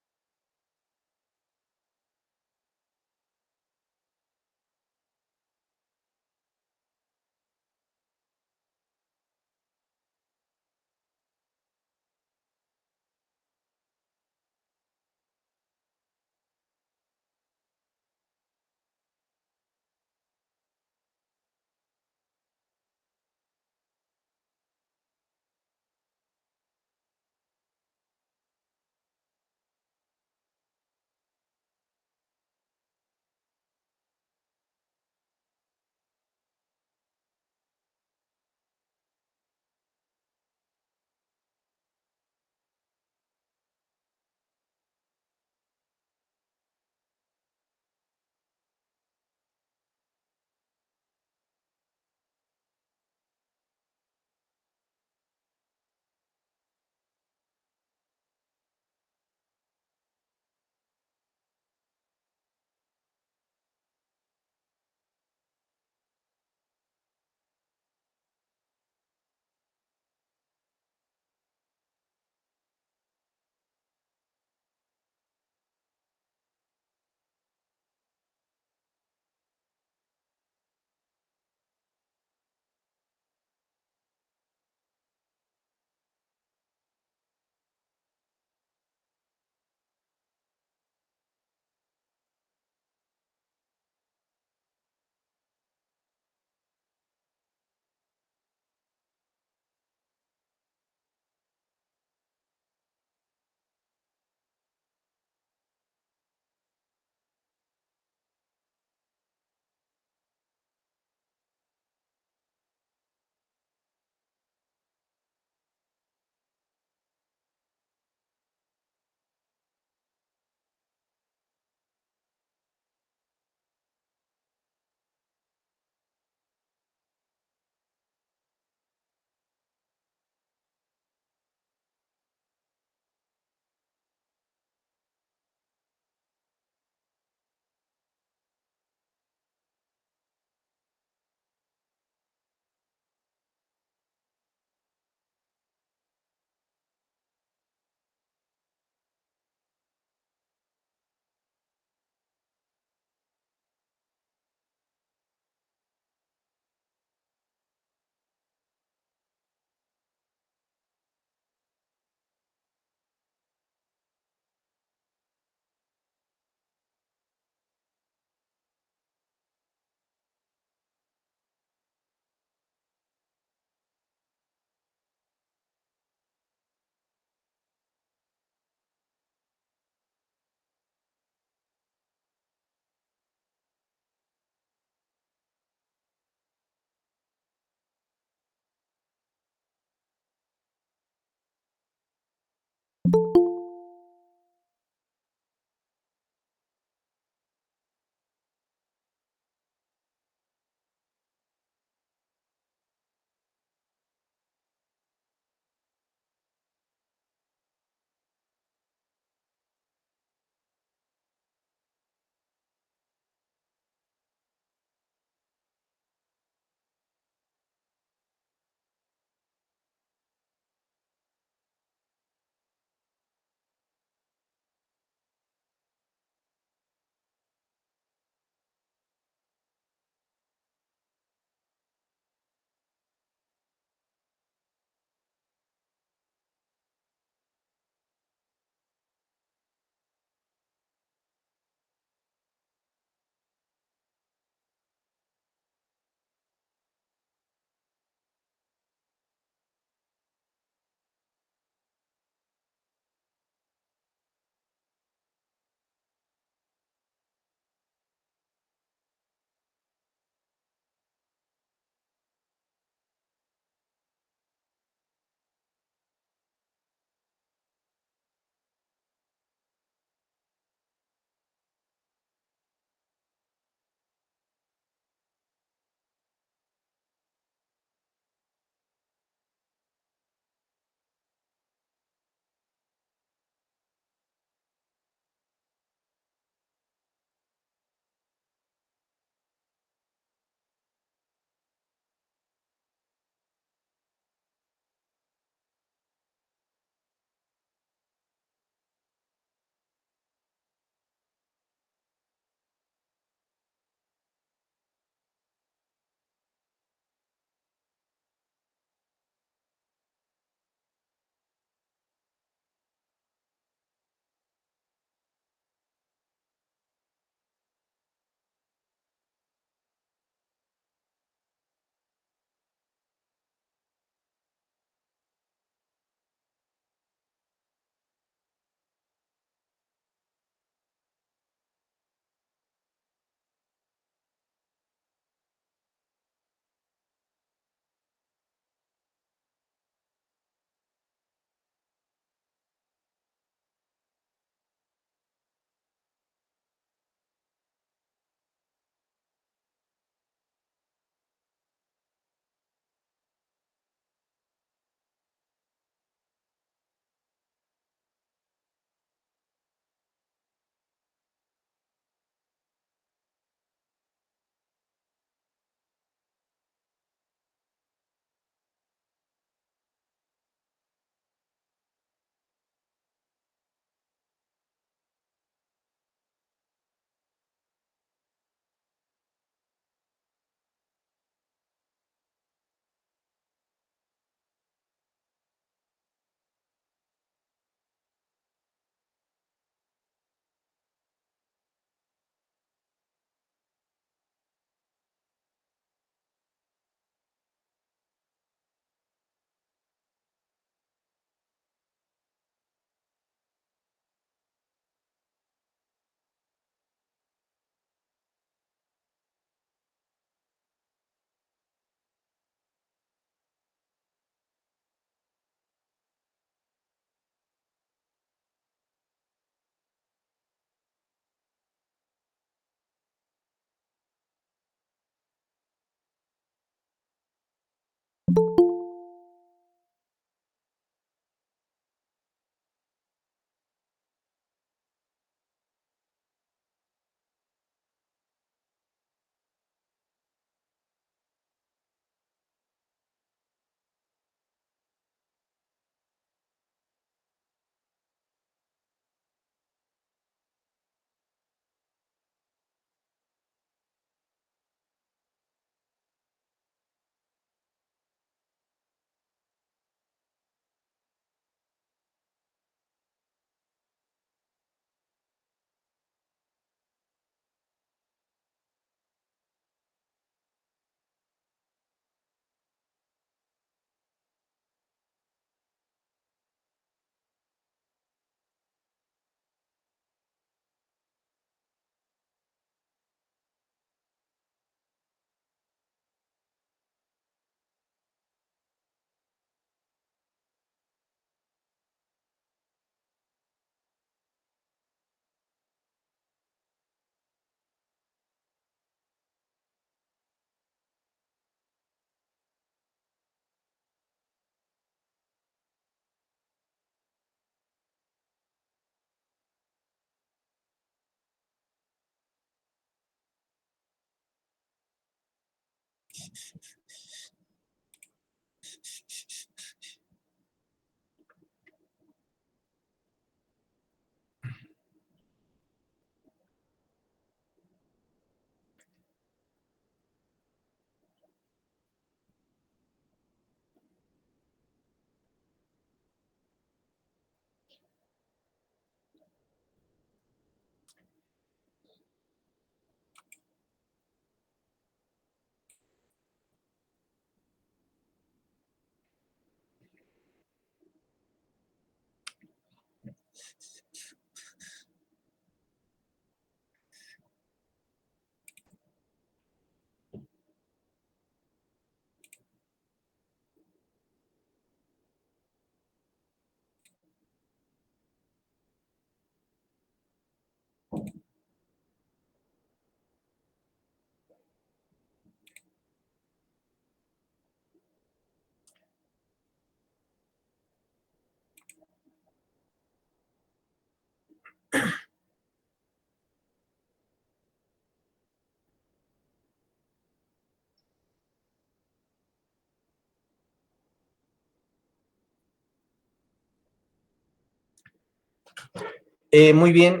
Speaker 2: Muy bien,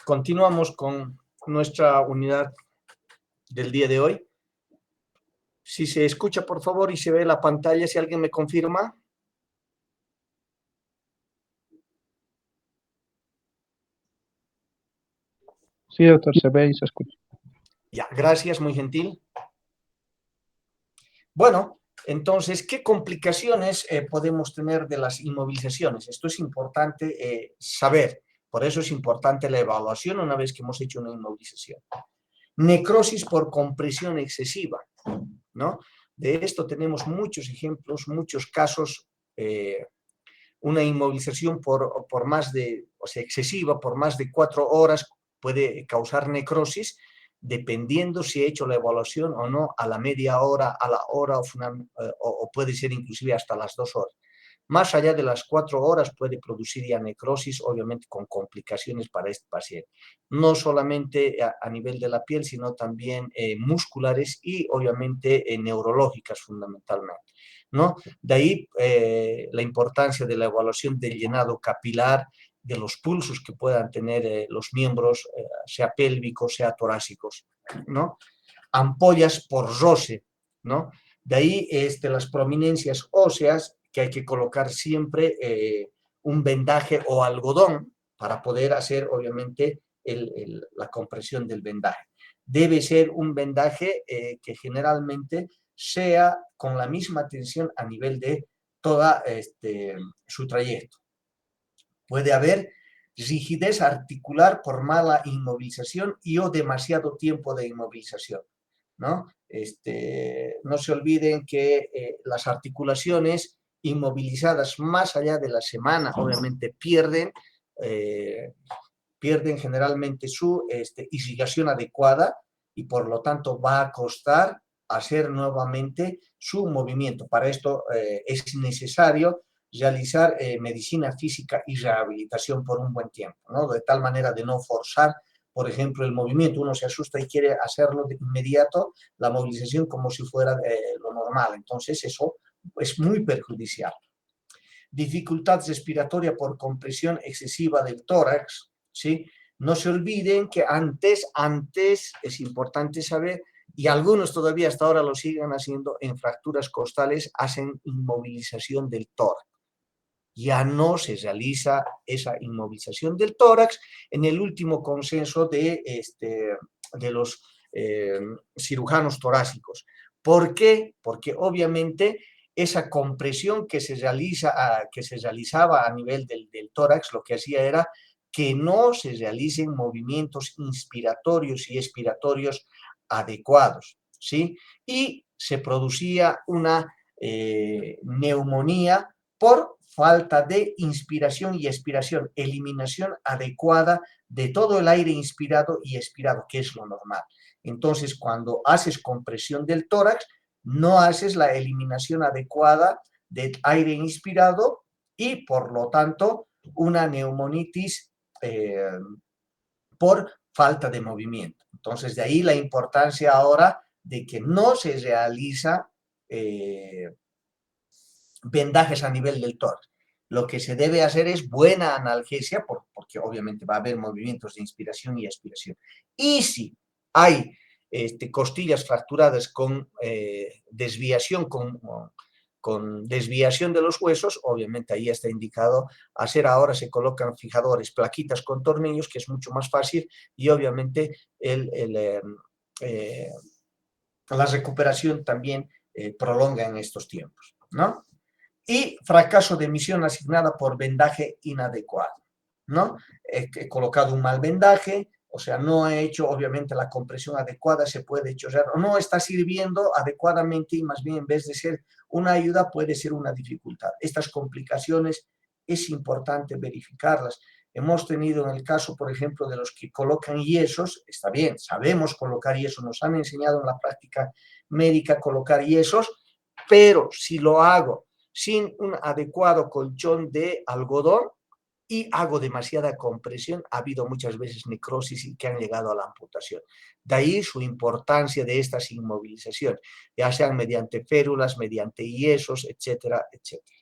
Speaker 2: continuamos con nuestra unidad del día de hoy. Si se escucha, por favor, y se ve la pantalla, si alguien me confirma.
Speaker 3: Sí, doctor, se ve y se escucha.
Speaker 2: Ya, gracias, muy gentil. Bueno, entonces, ¿qué complicaciones podemos tener de las inmovilizaciones? Esto es importante saber. Por eso es importante la evaluación una vez que hemos hecho una inmovilización. Necrosis por compresión excesiva, ¿no? De esto tenemos muchos ejemplos, muchos casos. Una inmovilización por más de, o sea, excesiva, por más de 4 horas puede causar necrosis, dependiendo si he hecho la evaluación o no, a la media hora, a la hora o puede ser inclusive hasta las 2 horas. Más allá de las 4 horas puede producir ya necrosis, obviamente con complicaciones para este paciente. No solamente a nivel de la piel, sino también musculares y obviamente neurológicas fundamentalmente, ¿no? De ahí la importancia de la evaluación del llenado capilar, de los pulsos que puedan tener los miembros, sea pélvicos, sea torácicos, ¿no? Ampollas por roce, ¿no? De ahí las prominencias óseas, que hay que colocar siempre un vendaje o algodón para poder hacer, obviamente, la compresión del vendaje. Debe ser un vendaje que generalmente sea con la misma tensión a nivel de toda su trayecto. Puede haber rigidez articular por mala inmovilización y o demasiado tiempo de inmovilización, ¿no? No se olviden que las articulaciones inmovilizadas más allá de la semana, obviamente pierden generalmente su irrigación adecuada y por lo tanto va a costar hacer nuevamente su movimiento. Para esto es necesario realizar medicina física y rehabilitación por un buen tiempo, ¿no? De tal manera de no forzar, por ejemplo, el movimiento. Uno se asusta y quiere hacerlo de inmediato, la movilización como si fuera lo normal. Entonces eso es muy perjudicial. Dificultad respiratoria por compresión excesiva del tórax, ¿sí? No se olviden que antes es importante saber, y algunos todavía hasta ahora lo siguen haciendo, en fracturas costales hacen inmovilización del tórax. Ya no se realiza esa inmovilización del tórax en el último consenso de los cirujanos torácicos. ¿Por qué? Porque obviamente esa compresión que se realizaba a nivel del tórax, lo que hacía era que no se realicen movimientos inspiratorios y expiratorios adecuados, ¿sí? Y se producía una neumonía por falta de inspiración y expiración, eliminación adecuada de todo el aire inspirado y expirado, que es lo normal. Entonces, cuando haces compresión del tórax, no haces la eliminación adecuada del aire inspirado y, por lo tanto, una neumonitis por falta de movimiento. Entonces, de ahí la importancia ahora de que no se realiza vendajes a nivel del tórax. Lo que se debe hacer es buena analgesia, porque obviamente va a haber movimientos de inspiración y expiración. Y si hay costillas fracturadas con desviación, con desviación de los huesos, obviamente ahí está indicado hacer. Ahora se colocan fijadores, plaquitas con tornillos, que es mucho más fácil, y obviamente la recuperación también prolonga en estos tiempos, ¿no? Y fracaso de misión asignada por vendaje inadecuado, ¿no? He colocado un mal vendaje, o sea, no he hecho obviamente la compresión adecuada, se puede chorrear, o no está sirviendo adecuadamente y más bien en vez de ser una ayuda puede ser una dificultad. Estas complicaciones es importante verificarlas. Hemos tenido en el caso, por ejemplo, de los que colocan yesos, está bien, sabemos colocar yesos, nos han enseñado en la práctica médica colocar yesos, pero si lo hago sin un adecuado colchón de algodón y hago demasiada compresión, ha habido muchas veces necrosis y que han llegado a la amputación. De ahí su importancia de estas inmovilizaciones, ya sean mediante férulas, mediante yesos, etcétera, etcétera.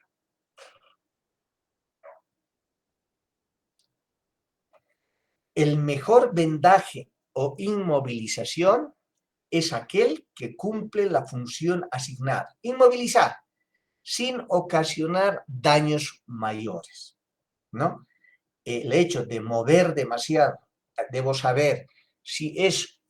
Speaker 2: El mejor vendaje o inmovilización es aquel que cumple la función asignada. Inmovilizar, sin ocasionar daños mayores, ¿no? El hecho de mover demasiado, debo saber si es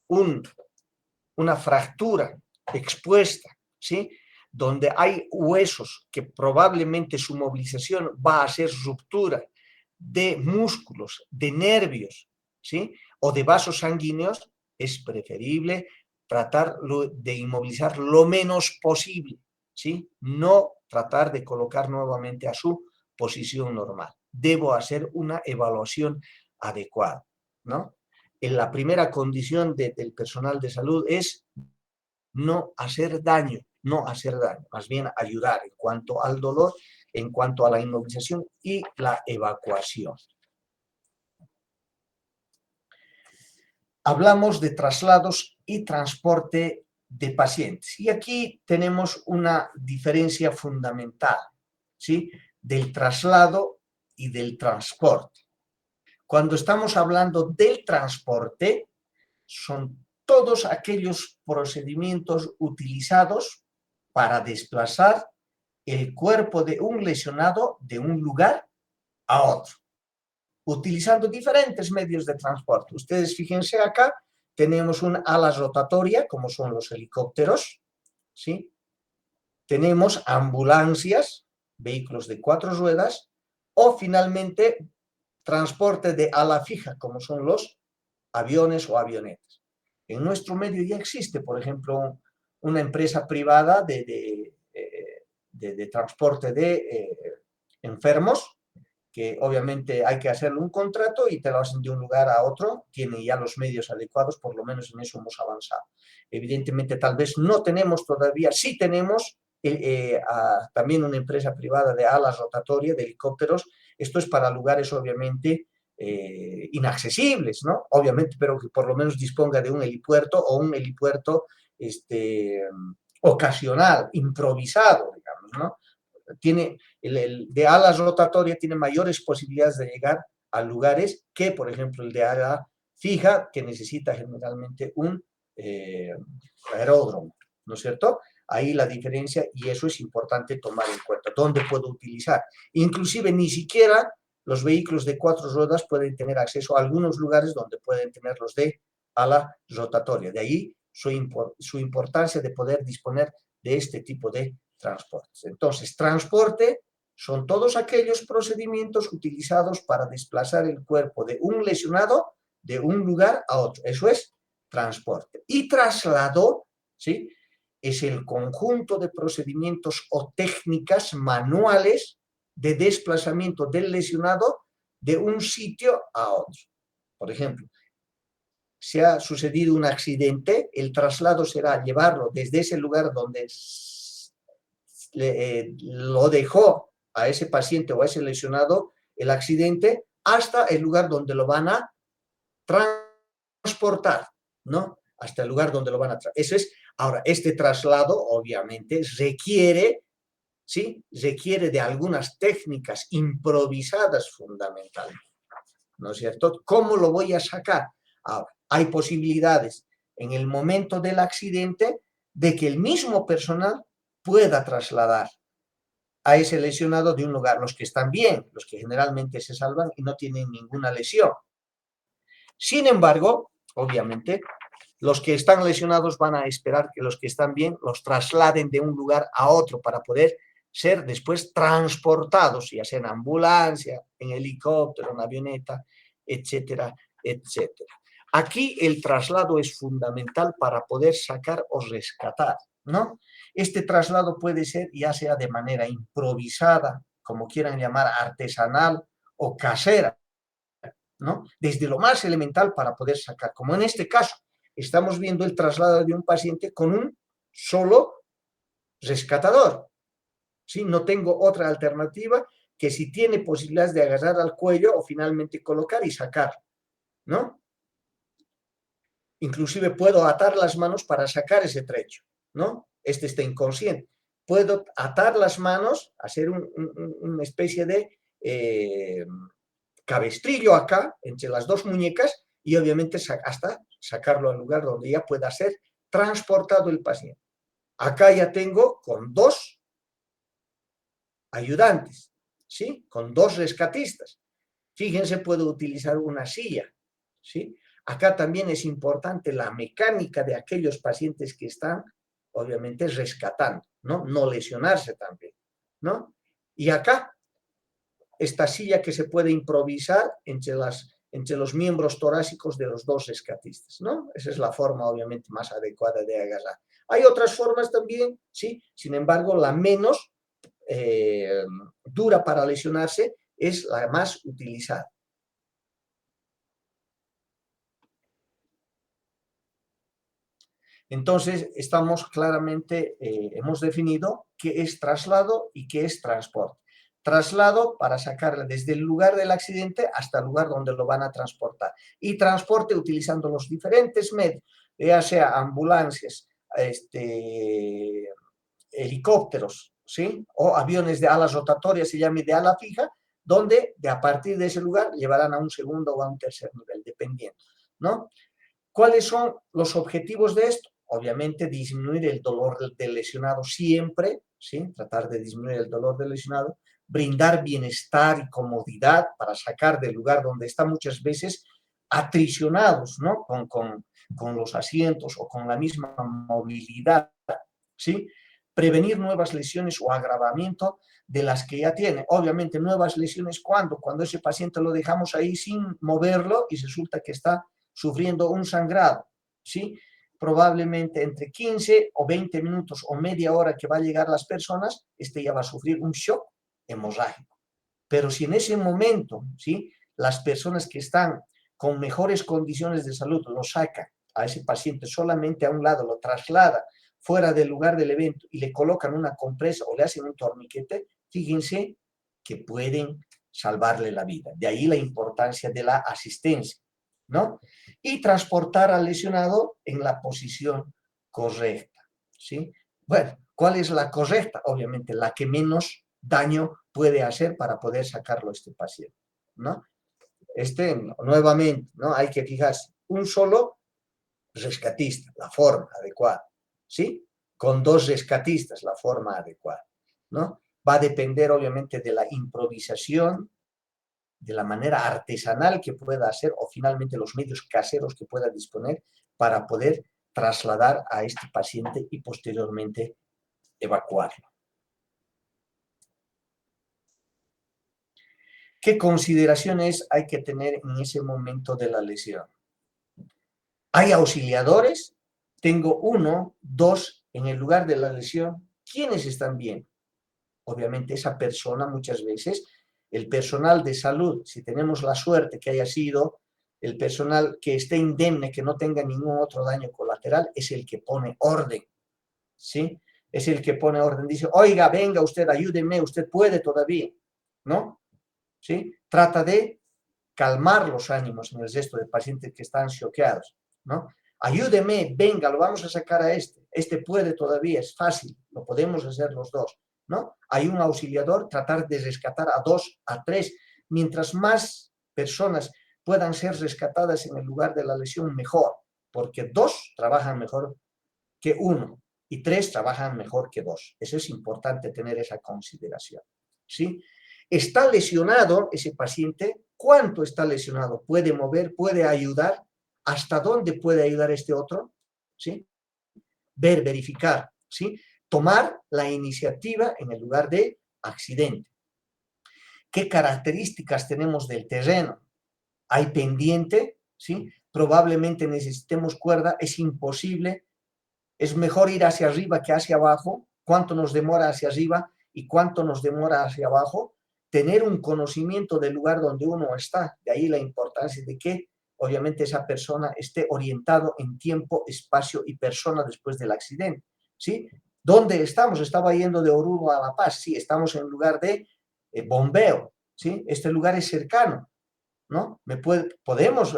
Speaker 2: una fractura expuesta, ¿sí? Donde hay huesos que probablemente su movilización va a ser ruptura de músculos, de nervios, ¿sí? O de vasos sanguíneos, es preferible tratar de inmovilizar lo menos posible, ¿sí? No tratar de colocar nuevamente a su posición normal. Debo hacer una evaluación adecuada, ¿no? En la primera condición del personal de salud es no hacer daño, más bien ayudar en cuanto al dolor, en cuanto a la inmovilización y la evacuación. Hablamos de traslados y transporte de pacientes. Y aquí tenemos una diferencia fundamental, ¿sí? Del traslado y del transporte. Cuando estamos hablando del transporte, son todos aquellos procedimientos utilizados para desplazar el cuerpo de un lesionado de un lugar a otro, utilizando diferentes medios de transporte. Ustedes fíjense acá, tenemos una ala rotatoria, como son los helicópteros, ¿sí? Tenemos ambulancias, vehículos de 4 ruedas, o finalmente transporte de ala fija, como son los aviones o avionetas. En nuestro medio ya existe, por ejemplo, una empresa privada de transporte de enfermos, que obviamente hay que hacerle un contrato y te lo hacen de un lugar a otro, tiene ya los medios adecuados, por lo menos en eso hemos avanzado. Evidentemente, tal vez no tenemos todavía, sí tenemos también una empresa privada de alas rotatorias, de helicópteros. Esto es para lugares, obviamente, inaccesibles, ¿no? Obviamente, pero que por lo menos disponga de un helipuerto o un helipuerto ocasional, improvisado, digamos, ¿no? Tiene el de alas rotatorias tiene mayores posibilidades de llegar a lugares que, por ejemplo, el de ala fija, que necesita generalmente un aeródromo, ¿no es cierto? Ahí la diferencia, y eso es importante tomar en cuenta. ¿Dónde puedo utilizar? Inclusive ni siquiera los vehículos de 4 ruedas pueden tener acceso a algunos lugares donde pueden tener los de ala rotatoria. De ahí su importancia de poder disponer de este tipo de transportes. Entonces, transporte son todos aquellos procedimientos utilizados para desplazar el cuerpo de un lesionado de un lugar a otro. Eso es transporte. Y traslado, ¿sí? Es el conjunto de procedimientos o técnicas manuales de desplazamiento del lesionado de un sitio a otro. Por ejemplo, si ha sucedido un accidente, el traslado será llevarlo desde ese lugar donde lo dejó a ese paciente o a ese lesionado el accidente hasta el lugar donde lo van a transportar, ¿no? hasta el lugar donde lo van a trasladar. Eso es, ahora, este traslado obviamente requiere, ¿sí? Requiere de algunas técnicas improvisadas fundamentalmente, ¿no es cierto? ¿Cómo lo voy a sacar? Ahora, hay posibilidades en el momento del accidente de que el mismo personal pueda trasladar a ese lesionado de un lugar, los que están bien, los que generalmente se salvan y no tienen ninguna lesión. Sin embargo, obviamente, los que están lesionados van a esperar que los que están bien los trasladen de un lugar a otro para poder ser después transportados, ya sea en ambulancia, en helicóptero, en avioneta, etcétera, etcétera. Aquí el traslado es fundamental para poder sacar o rescatar, ¿no? Este traslado puede ser ya sea de manera improvisada, como quieran llamar, artesanal o casera, ¿no? Desde lo más elemental para poder sacar, como en este caso, estamos viendo el traslado de un paciente con un solo rescatador, ¿sí? No tengo otra alternativa que si tiene posibilidades de agarrar al cuello o finalmente colocar y sacar, ¿no? Inclusive puedo atar las manos para sacar ese trecho, ¿no? Este está inconsciente. Puedo atar las manos, hacer una especie de cabestrillo acá, entre las dos muñecas, y obviamente hasta sacarlo al lugar donde ya pueda ser transportado el paciente. Acá ya tengo con dos ayudantes, ¿sí? Con dos rescatistas. Fíjense, puedo utilizar una silla, ¿sí? Acá también es importante la mecánica de aquellos pacientes que están, obviamente, rescatando, ¿no? No lesionarse también, ¿no? Y acá, esta silla que se puede improvisar entre los miembros torácicos de los dos rescatistas, ¿no? Esa es la forma, obviamente, más adecuada de agarrar. Hay otras formas también, ¿sí? Sin embargo, la menos dura para lesionarse es la más utilizada. Entonces, estamos claramente, hemos definido qué es traslado y qué es transporte. Traslado para sacarle desde el lugar del accidente hasta el lugar donde lo van a transportar. Y transporte utilizando los diferentes medios, ya sea ambulancias, helicópteros, ¿sí? O aviones de alas rotatorias, se llama de ala fija, donde a partir de ese lugar llevarán a un segundo o a un tercer nivel, dependiendo, ¿no? ¿Cuáles son los objetivos de esto? Obviamente disminuir el dolor del lesionado siempre, ¿sí? Tratar de disminuir el dolor del lesionado, brindar bienestar y comodidad para sacar del lugar donde está muchas veces atricionados, ¿no? Con los asientos o con la misma movilidad, ¿sí? Prevenir nuevas lesiones o agravamiento de las que ya tiene. Obviamente nuevas lesiones, ¿cuándo? Cuando ese paciente lo dejamos ahí sin moverlo y resulta que está sufriendo un sangrado, ¿sí? Probablemente entre 15 o 20 minutos o media hora que va a llegar las personas, ya va a sufrir un shock hemorrágico. Pero si en ese momento, ¿sí? Las personas que están con mejores condiciones de salud lo sacan a ese paciente solamente a un lado, lo traslada fuera del lugar del evento y le colocan una compresa o le hacen un torniquete, fíjense que pueden salvarle la vida. De ahí la importancia de la asistencia, ¿no? Y transportar al lesionado en la posición correcta, ¿sí? Bueno, ¿cuál es la correcta? Obviamente la que menos daño puede hacer para poder sacarlo a este paciente, ¿no? Nuevamente, ¿no? Hay que fijarse, un solo rescatista, la forma adecuada, ¿sí? Con dos rescatistas, la forma adecuada, ¿no? Va a depender obviamente de la improvisación, de la manera artesanal que pueda hacer o finalmente los medios caseros que pueda disponer para poder trasladar a este paciente y posteriormente evacuarlo. ¿Qué consideraciones hay que tener en ese momento de la lesión? Hay auxiliadores, tengo 1, 2 en el lugar de la lesión. ¿Quiénes están bien? Obviamente esa persona muchas veces, el personal de salud, si tenemos la suerte que haya sido el personal que esté indemne, que no tenga ningún otro daño colateral, es el que pone orden, ¿sí? Es el que pone orden, dice, oiga, venga usted, ayúdeme, usted puede todavía, ¿no? ¿Sí? Trata de calmar los ánimos en el resto de pacientes que están choqueados, ¿no? ayúdeme, venga, lo vamos a sacar a este puede todavía, es fácil, lo podemos hacer los dos, ¿no? Hay un auxiliador, tratar de rescatar a 2, a 3, mientras más personas puedan ser rescatadas en el lugar de la lesión, mejor, porque 2 trabajan mejor que 1 y 3 trabajan mejor que 2. Eso es importante tener esa consideración, ¿sí? ¿Está lesionado ese paciente? ¿Cuánto está lesionado? ¿Puede mover? ¿Puede ayudar? ¿Hasta dónde puede ayudar este otro? ¿Sí? Verificar, ¿sí? Tomar la iniciativa en el lugar de accidente. ¿Qué características tenemos del terreno? ¿Hay pendiente? ¿Sí? Probablemente necesitemos cuerda, es imposible. Es mejor ir hacia arriba que hacia abajo. ¿Cuánto nos demora hacia arriba y cuánto nos demora hacia abajo? Tener un conocimiento del lugar donde uno está. De ahí la importancia de que, obviamente, esa persona esté orientado en tiempo, espacio y persona después del accidente, ¿sí? ¿Dónde estamos? Estaba yendo de Oruro a La Paz. Sí, estamos en lugar de bombeo, ¿sí? Este lugar es cercano, ¿no? Podemos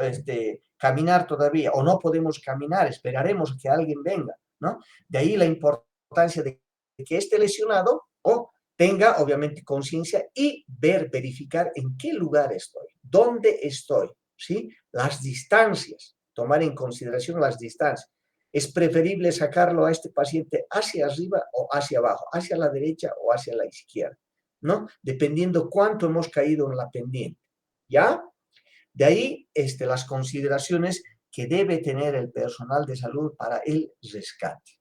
Speaker 2: caminar todavía o no podemos caminar, esperaremos que alguien venga, ¿no? De ahí la importancia de que esté lesionado o tenga obviamente conciencia y verificar en qué lugar estoy, dónde estoy, ¿sí? Las distancias, tomar en consideración las distancias. Es preferible sacarlo a este paciente hacia arriba o hacia abajo, hacia la derecha o hacia la izquierda, ¿no? Dependiendo cuánto hemos caído en la pendiente, ¿ya? De ahí las consideraciones que debe tener el personal de salud para el rescate.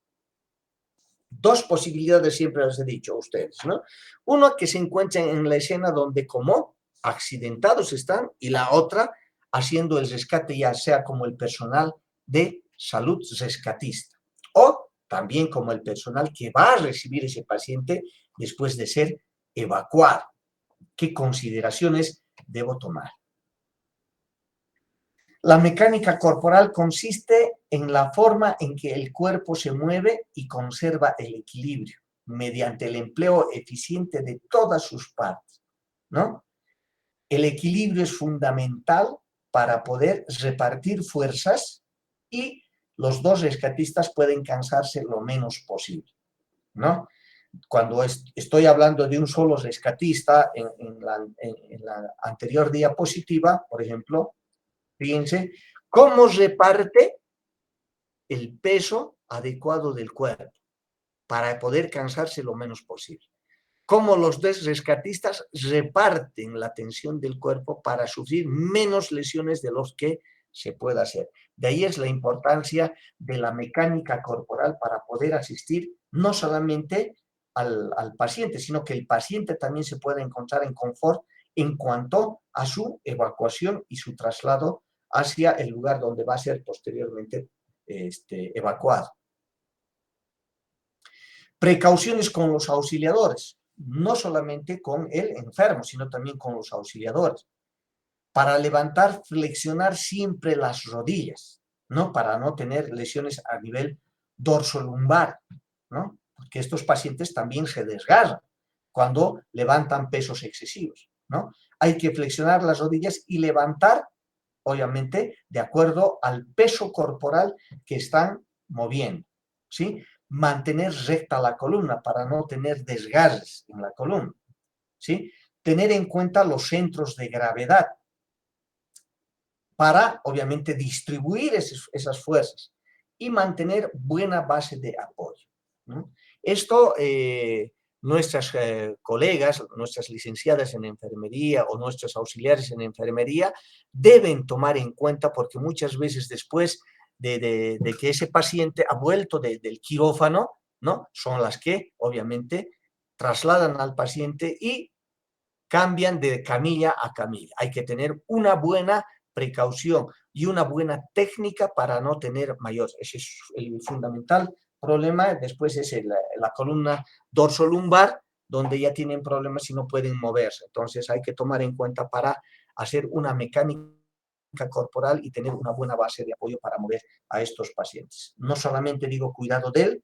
Speaker 2: 2 posibilidades siempre les he dicho a ustedes, ¿no? Uno, que se encuentren en la escena donde como accidentados están, y la otra, haciendo el rescate ya sea como el personal de salud rescatista o también como el personal que va a recibir ese paciente después de ser evacuado. ¿Qué consideraciones debo tomar? La mecánica corporal consiste en la forma en que el cuerpo se mueve y conserva el equilibrio mediante el empleo eficiente de todas sus partes, ¿no? El equilibrio es fundamental para poder repartir fuerzas y los 2 rescatistas pueden cansarse lo menos posible, ¿no? Cuando estoy hablando de un solo rescatista, en la anterior diapositiva, por ejemplo, fíjense cómo reparte el peso adecuado del cuerpo para poder cansarse lo menos posible. Cómo los 2 rescatistas reparten la tensión del cuerpo para sufrir menos lesiones de los que se pueda hacer. De ahí es la importancia de la mecánica corporal para poder asistir no solamente al paciente, sino que el paciente también se pueda encontrar en confort en cuanto a su evacuación y su traslado hacia el lugar donde va a ser posteriormente evacuado. Precauciones con los auxiliadores, no solamente con el enfermo, sino también con los auxiliadores. Para levantar, flexionar siempre las rodillas, ¿no? Para no tener lesiones a nivel dorsolumbar, ¿no? Porque estos pacientes también se desgarran cuando levantan pesos excesivos, ¿no? Hay que flexionar las rodillas y levantar, obviamente, de acuerdo al peso corporal que están moviendo, ¿sí? Mantener recta la columna para no tener desgarres en la columna, ¿sí? Tener en cuenta los centros de gravedad para, obviamente, distribuir esas fuerzas y mantener buena base de apoyo, ¿no? Esto, nuestras colegas, nuestras licenciadas en enfermería o nuestros auxiliares en enfermería deben tomar en cuenta, porque muchas veces después de que ese paciente ha vuelto del quirófano, ¿no? Son las que, obviamente, trasladan al paciente y cambian de camilla a camilla. Hay que tener una buena precaución y una buena técnica para no tener mayores. Ese es el fundamental problema. Después es la columna dorsolumbar, donde ya tienen problemas y no pueden moverse. Entonces hay que tomar en cuenta para hacer una mecánica corporal y tener una buena base de apoyo para mover a estos pacientes. No solamente digo cuidado del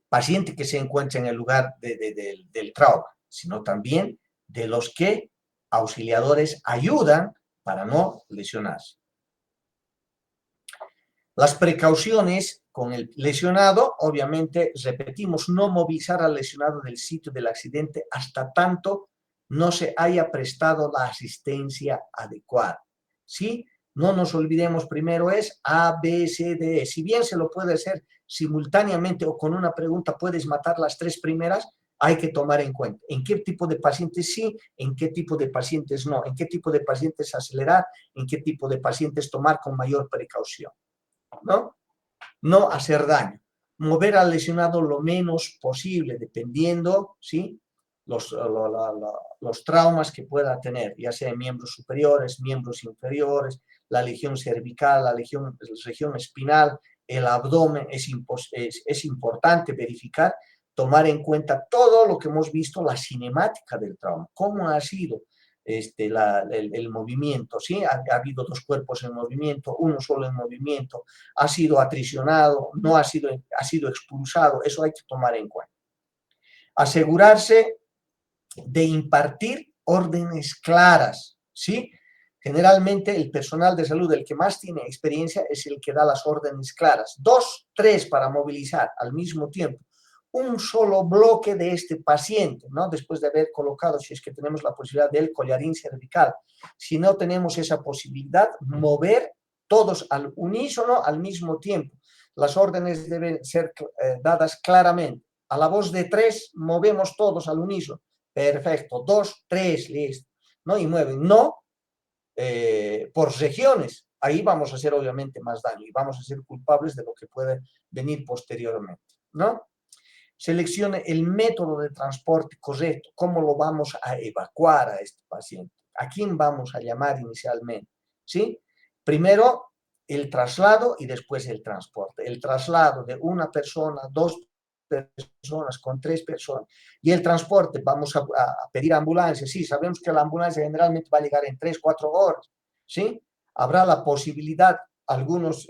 Speaker 2: paciente que se encuentra en el lugar del trauma, sino también de los que auxiliadores ayudan para no lesionarse. Las precauciones con el lesionado, obviamente, repetimos, no movilizar al lesionado del sitio del accidente hasta tanto no se haya prestado la asistencia adecuada, ¿sí? No nos olvidemos, primero es A, B, C, D, E. Si bien se lo puede hacer simultáneamente o con una pregunta puedes matar las tres primeras, hay que tomar en cuenta en qué tipo de pacientes sí, en qué tipo de pacientes no, en qué tipo de pacientes acelerar, en qué tipo de pacientes tomar con mayor precaución, ¿no? No hacer daño. Mover al lesionado lo menos posible, dependiendo, ¿sí? Los traumas que pueda tener, ya sea en miembros superiores, miembros inferiores, la legión cervical, la región espinal, el abdomen. Es importante verificar, tomar en cuenta todo lo que hemos visto, la cinemática del trauma, cómo ha sido el movimiento, ¿sí? Ha habido dos cuerpos en movimiento, uno solo en movimiento, ha sido atricionado, no ha sido expulsado, eso hay que tomar en cuenta. Asegurarse de impartir órdenes claras, ¿sí? Generalmente el personal de salud, el que más tiene experiencia, es el que da las órdenes claras. 2, 3 para movilizar al mismo tiempo un solo bloque de este paciente, ¿no? Después de haber colocado, si es que tenemos la posibilidad del collarín cervical. Si no tenemos esa posibilidad, mover todos al unísono al mismo tiempo. Las órdenes deben ser dadas claramente. A la voz de 3, movemos todos al unísono. Perfecto. 2, 3, listo. ¿No? Y mueven. No por regiones. Ahí vamos a hacer obviamente más daño y vamos a ser culpables de lo que puede venir posteriormente, ¿no? Seleccione el método de transporte correcto. ¿Cómo lo vamos a evacuar a este paciente? ¿A quién vamos a llamar inicialmente? ¿Sí? Primero el traslado y después el transporte. El traslado de una persona, 2 personas, con 3 personas. Y el transporte, vamos a pedir ambulancia. Sí, sabemos que la ambulancia generalmente va a llegar en 3, 4 horas. ¿Sí? Habrá la posibilidad, algunos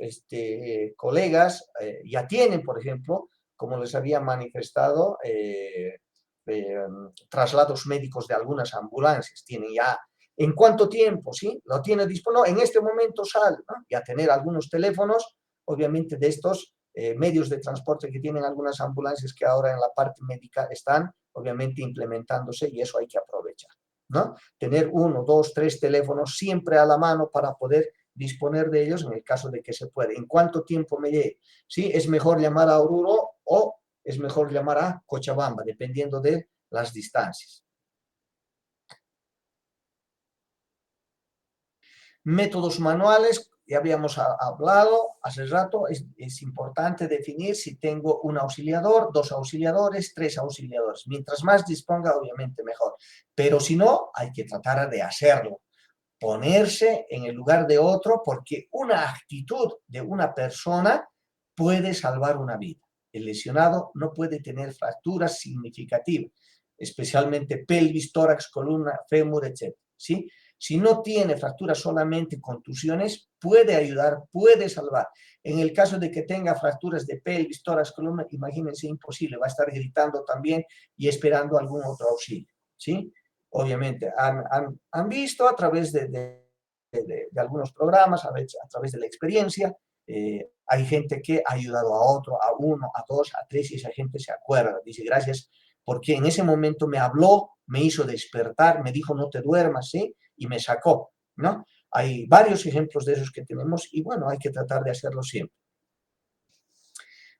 Speaker 2: colegas ya tienen, por ejemplo, como les había manifestado, traslados médicos de algunas ambulancias. Tienen ya, ¿en cuánto tiempo? ¿Sí? Lo tiene disponible. En este momento sale, ¿no? Y a tener algunos teléfonos, obviamente, de estos medios de transporte que tienen algunas ambulancias que ahora en la parte médica están, obviamente, implementándose y eso hay que aprovechar, ¿no? Tener 1, 2, 3 teléfonos siempre a la mano para poder disponer de ellos en el caso de que se puede. ¿En cuánto tiempo me llegue? ¿Sí? ¿Es mejor llamar a Oruro o es mejor llamar a Cochabamba, dependiendo de las distancias? Métodos manuales, ya habíamos hablado hace rato, es importante definir si tengo un auxiliador, 2 auxiliadores, 3 auxiliadores. Mientras más disponga, obviamente mejor. Pero si no, hay que tratar de hacerlo. Ponerse en el lugar de otro, porque una actitud de una persona puede salvar una vida. El lesionado no puede tener fracturas significativas, especialmente pelvis, tórax, columna, fémur, etc. ¿Sí? Si no tiene fracturas, solamente contusiones, puede ayudar, puede salvar. En el caso de que tenga fracturas de pelvis, tórax, columna, imagínense, imposible, va a estar gritando también y esperando algún otro auxilio, ¿sí? Obviamente, han visto a través de algunos programas, a través de la experiencia, hay gente que ha ayudado a otro, a 1, a 2, a 3, y esa gente se acuerda, dice gracias, porque en ese momento me habló, me hizo despertar, me dijo no te duermas, ¿sí? Y me sacó, ¿no? Hay varios ejemplos de esos que tenemos y bueno, hay que tratar de hacerlo siempre.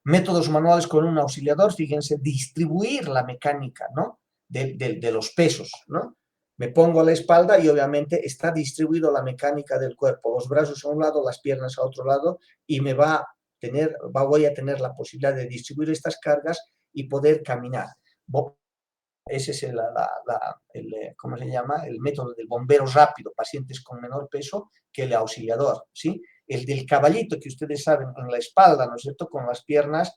Speaker 2: Métodos manuales con un auxiliador, fíjense, distribuir la mecánica, ¿no? De los pesos, ¿no? Me pongo a la espalda y obviamente está distribuido la mecánica del cuerpo, los brazos a un lado, las piernas a otro lado, y voy a tener la posibilidad de distribuir estas cargas y poder caminar. Ese es ¿cómo se llama? El método del bombero rápido, pacientes con menor peso que el auxiliador, ¿sí? El del caballito, que ustedes saben, en la espalda, ¿no es cierto?, con las piernas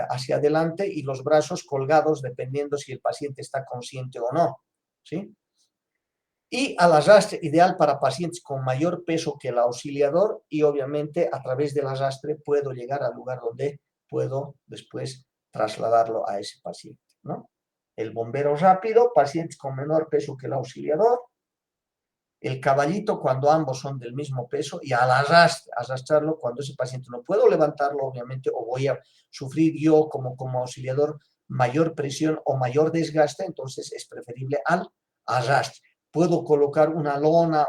Speaker 2: hacia adelante y los brazos colgados, dependiendo si el paciente está consciente o no, ¿sí? Y al arrastre, ideal para pacientes con mayor peso que el auxiliador, y obviamente a través del arrastre puedo llegar al lugar donde puedo después trasladarlo a ese paciente, ¿no? El bombero rápido, pacientes con menor peso que el auxiliador, el caballito cuando ambos son del mismo peso y al arrastrarlo cuando ese paciente no puedo levantarlo, obviamente, o voy a sufrir yo como auxiliador mayor presión o mayor desgaste, entonces es preferible al arrastre. Puedo colocar una lona,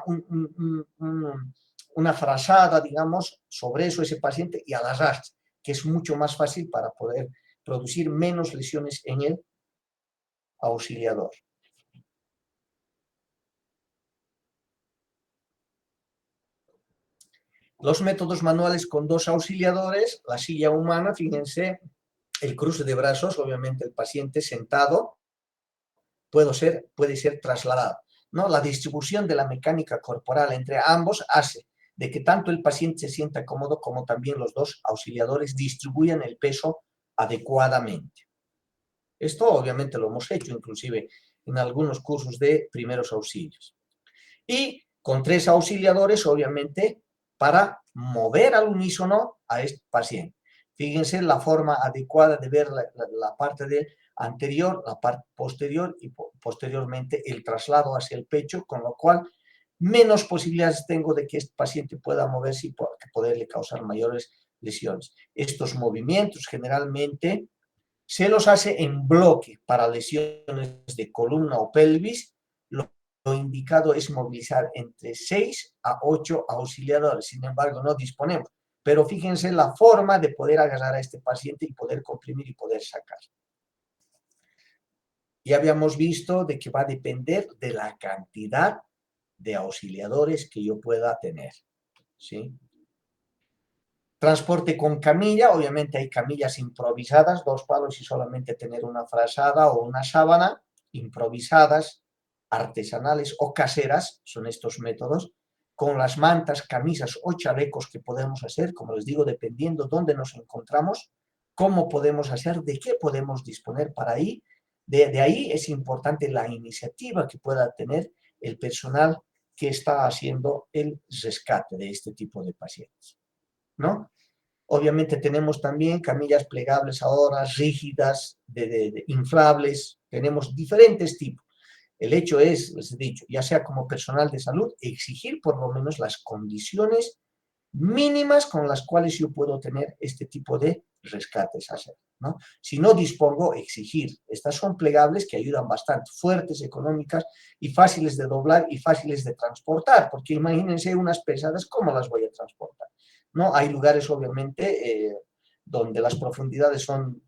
Speaker 2: una frazada, digamos, sobre eso ese paciente y al arrastre, que es mucho más fácil para poder producir menos lesiones en el auxiliador. Los métodos manuales con 2 auxiliadores, la silla humana, fíjense, el cruce de brazos, obviamente el paciente sentado puede ser trasladado, ¿no? La distribución de la mecánica corporal entre ambos hace de que tanto el paciente se sienta cómodo como también los 2 auxiliadores distribuyan el peso adecuadamente. Esto obviamente lo hemos hecho inclusive en algunos cursos de primeros auxilios. Y con 3 auxiliadores, obviamente, para mover al unísono a este paciente. Fíjense la forma adecuada de ver la parte anterior, la parte posterior y posteriormente el traslado hacia el pecho, con lo cual menos posibilidades tengo de que este paciente pueda moverse y poderle causar mayores lesiones. Estos movimientos generalmente se los hace en bloque para lesiones de columna o pelvis. Lo indicado es movilizar entre 6 a 8 auxiliadores, sin embargo no disponemos. Pero fíjense la forma de poder agarrar a este paciente y poder comprimir y poder sacar. Ya habíamos visto de que va a depender de la cantidad de auxiliadores que yo pueda tener, ¿sí? Transporte con camilla, obviamente hay camillas improvisadas, 2 palos y solamente tener una frazada o una sábana, improvisadas, artesanales o caseras, son estos métodos, con las mantas, camisas o chalecos que podemos hacer, como les digo, dependiendo dónde nos encontramos, cómo podemos hacer, de qué podemos disponer para ahí. De ahí es importante la iniciativa que pueda tener el personal que está haciendo el rescate de este tipo de pacientes, ¿no? Obviamente tenemos también camillas plegables ahora, rígidas, inflables, tenemos diferentes tipos. El hecho es, les he dicho, ya sea como personal de salud, exigir por lo menos las condiciones mínimas con las cuales yo puedo tener este tipo de rescates, ¿no? Si no dispongo, exigir. Estas son plegables que ayudan bastante, fuertes, económicas y fáciles de doblar y fáciles de transportar, porque imagínense unas pesadas, ¿cómo las voy a transportar? ¿No? Hay lugares, obviamente, donde las profundidades son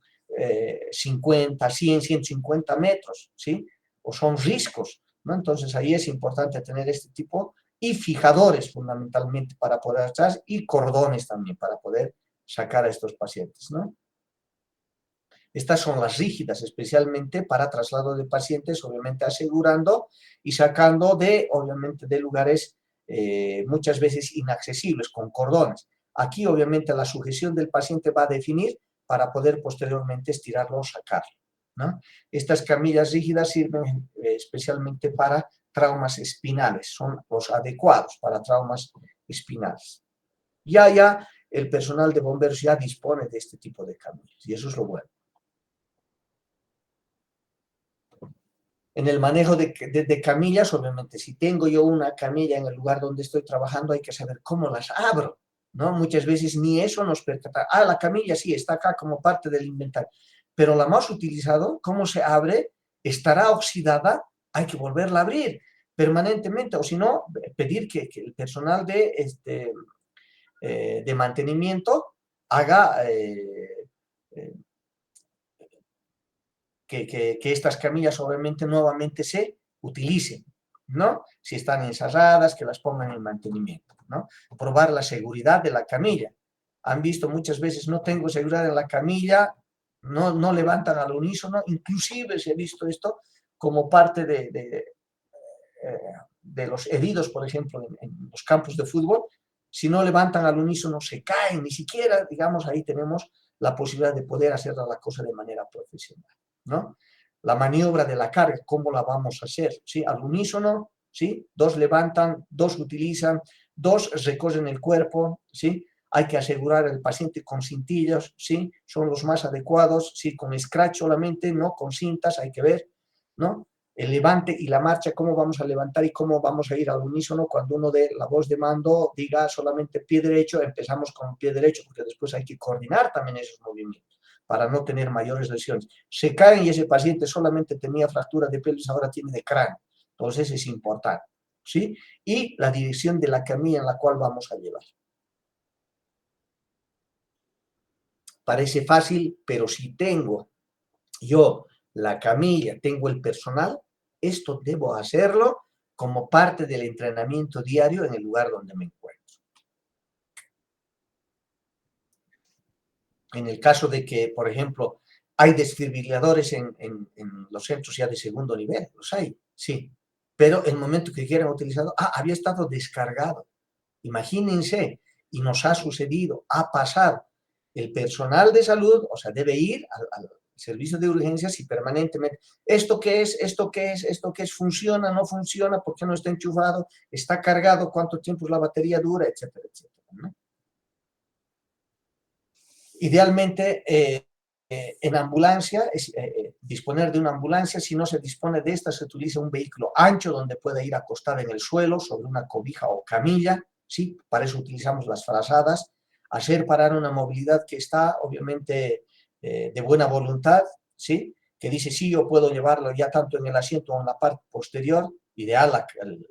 Speaker 2: 50, 100, 150 metros, ¿sí? O son riscos, ¿no? Entonces ahí es importante tener este tipo y fijadores fundamentalmente para poder echar y cordones también para poder sacar a estos pacientes, ¿no? Estas son las rígidas, especialmente para traslado de pacientes, obviamente asegurando y sacando obviamente, de lugares muchas veces inaccesibles, con cordones. Aquí, obviamente, la sujeción del paciente va a definir para poder posteriormente estirarlo o sacarlo, ¿no? Estas camillas rígidas sirven especialmente para traumas espinales, son los adecuados para traumas espinales. Ya el personal de bomberos ya dispone de este tipo de camillas y eso es lo bueno. En el manejo de camillas, obviamente, si tengo yo una camilla en el lugar donde estoy trabajando, hay que saber cómo las abro, ¿no? Muchas veces ni eso nos percata. Ah, la camilla sí, está acá como parte del inventario. Pero la más utilizado, ¿cómo se abre? Estará oxidada, hay que volverla a abrir permanentemente, o si no, pedir que el personal de mantenimiento haga que estas camillas obviamente nuevamente se utilicen, ¿no? Si están encerradas, que las pongan en mantenimiento, ¿no? Probar la seguridad de la camilla. Han visto muchas veces, no tengo seguridad en la camilla, no levantan al unísono, inclusive se ha visto esto como parte de los heridos, por ejemplo, en los campos de fútbol, si no levantan al unísono se caen, ni siquiera, digamos, ahí tenemos la posibilidad de poder hacer la cosa de manera profesional, ¿no? La maniobra de la carga, ¿cómo la vamos a hacer? ¿Sí? Al unísono, ¿sí? 2 levantan, 2 utilizan, 2 recorren el cuerpo, ¿sí? Hay que asegurar al paciente con cintillos, ¿sí? Son los más adecuados, ¿sí? Con scratch solamente, no con cintas, hay que ver, ¿no? el levante y la marcha, cómo vamos a levantar y cómo vamos a ir al unísono cuando uno de la voz de mando diga solamente pie derecho, empezamos con pie derecho, porque después hay que coordinar también esos movimientos para no tener mayores lesiones. Se caen y ese paciente solamente tenía fractura de pelvis, ahora tiene de cráneo. Entonces es importante, ¿sí? Y la dirección de la camilla en la cual vamos a llevar. Parece fácil, pero si tengo yo la camilla, tengo el personal, esto debo hacerlo como parte del entrenamiento diario en el lugar donde me encuentro. En el caso de que, por ejemplo, hay desfibriladores en los centros ya de segundo nivel, los hay, sí, pero el momento que quieran utilizarlo, había estado descargado. Imagínense, y nos ha sucedido, ha pasado. El personal de salud, o sea, debe ir al servicio de urgencias y permanentemente, ¿esto qué es? ¿Esto qué es? ¿Esto qué es? ¿Funciona? ¿No funciona? ¿Por qué no está enchufado? ¿Está cargado? ¿Cuánto tiempo la batería dura? Etcétera, etcétera, ¿no? Idealmente, en ambulancia, disponer de una ambulancia, si no se dispone de esta, se utiliza un vehículo ancho donde pueda ir acostada en el suelo, sobre una cobija o camilla, ¿sí? Para eso utilizamos las frazadas, hacer parar una movilidad que está, obviamente, de buena voluntad, ¿sí? Que dice, sí, yo puedo llevarlo ya tanto en el asiento o en la parte posterior, ideal,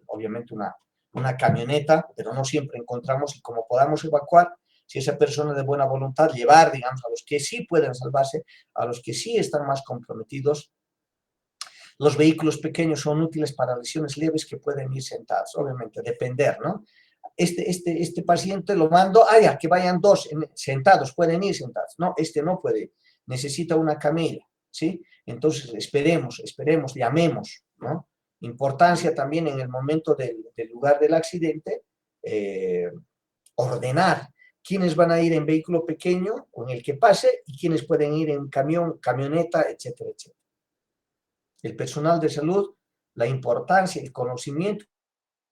Speaker 2: obviamente, una camioneta, pero no siempre encontramos, y como podamos evacuar, si esa persona de buena voluntad, llevar, digamos, a los que sí pueden salvarse, a los que sí están más comprometidos. Los vehículos pequeños son útiles para lesiones leves que pueden ir sentados, obviamente, depender, ¿no? Este paciente lo mando, ya, que vayan dos sentados, pueden ir sentados. No, este no puede, necesita una camilla, ¿sí? Entonces, esperemos, llamemos, ¿no? Importancia también en el momento del lugar del accidente, ordenar quiénes van a ir en vehículo pequeño con el que pase y quiénes pueden ir en camión, camioneta, etcétera, etcétera. El personal de salud, la importancia, el conocimiento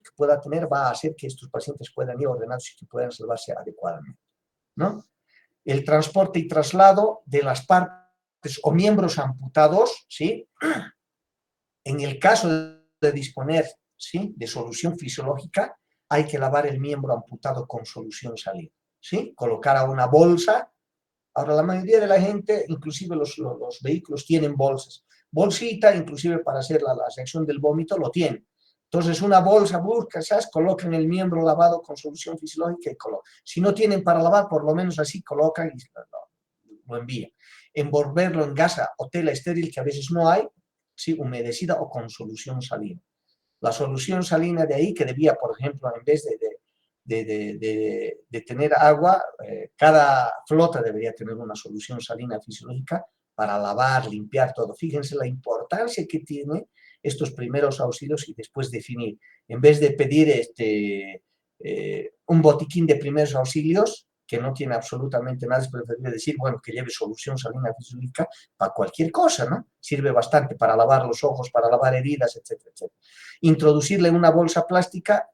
Speaker 2: que pueda tener va a hacer que estos pacientes puedan ir ordenados y que puedan salvarse adecuadamente, ¿no? El transporte y traslado de las partes o miembros amputados, ¿sí? En el caso de disponer, ¿sí?, de solución fisiológica, hay que lavar el miembro amputado con solución salina, ¿sí? Colocar a una bolsa. Ahora, la mayoría de la gente, inclusive los vehículos tienen bolsas. Bolsita, inclusive para hacer la sección del vómito, lo tienen. Entonces, una bolsa, ¿sabes? Colocan el miembro lavado con solución fisiológica y colocan. Si no tienen para lavar, por lo menos así colocan y lo envían. Envolverlo en gasa o tela estéril, que a veces no hay, ¿sí?, humedecida o con solución salina. La solución salina de ahí, que debía, por ejemplo, en vez de tener agua, cada flota debería tener una solución salina fisiológica para lavar, limpiar todo. Fíjense la importancia que tiene estos primeros auxilios y después definir. En vez de pedir un botiquín de primeros auxilios, que no tiene absolutamente nada, es preferible decir, bueno, que lleve solución salina fisiológica para cualquier cosa, ¿no? Sirve bastante para lavar los ojos, para lavar heridas, etcétera, etcétera. Introducirle una bolsa plástica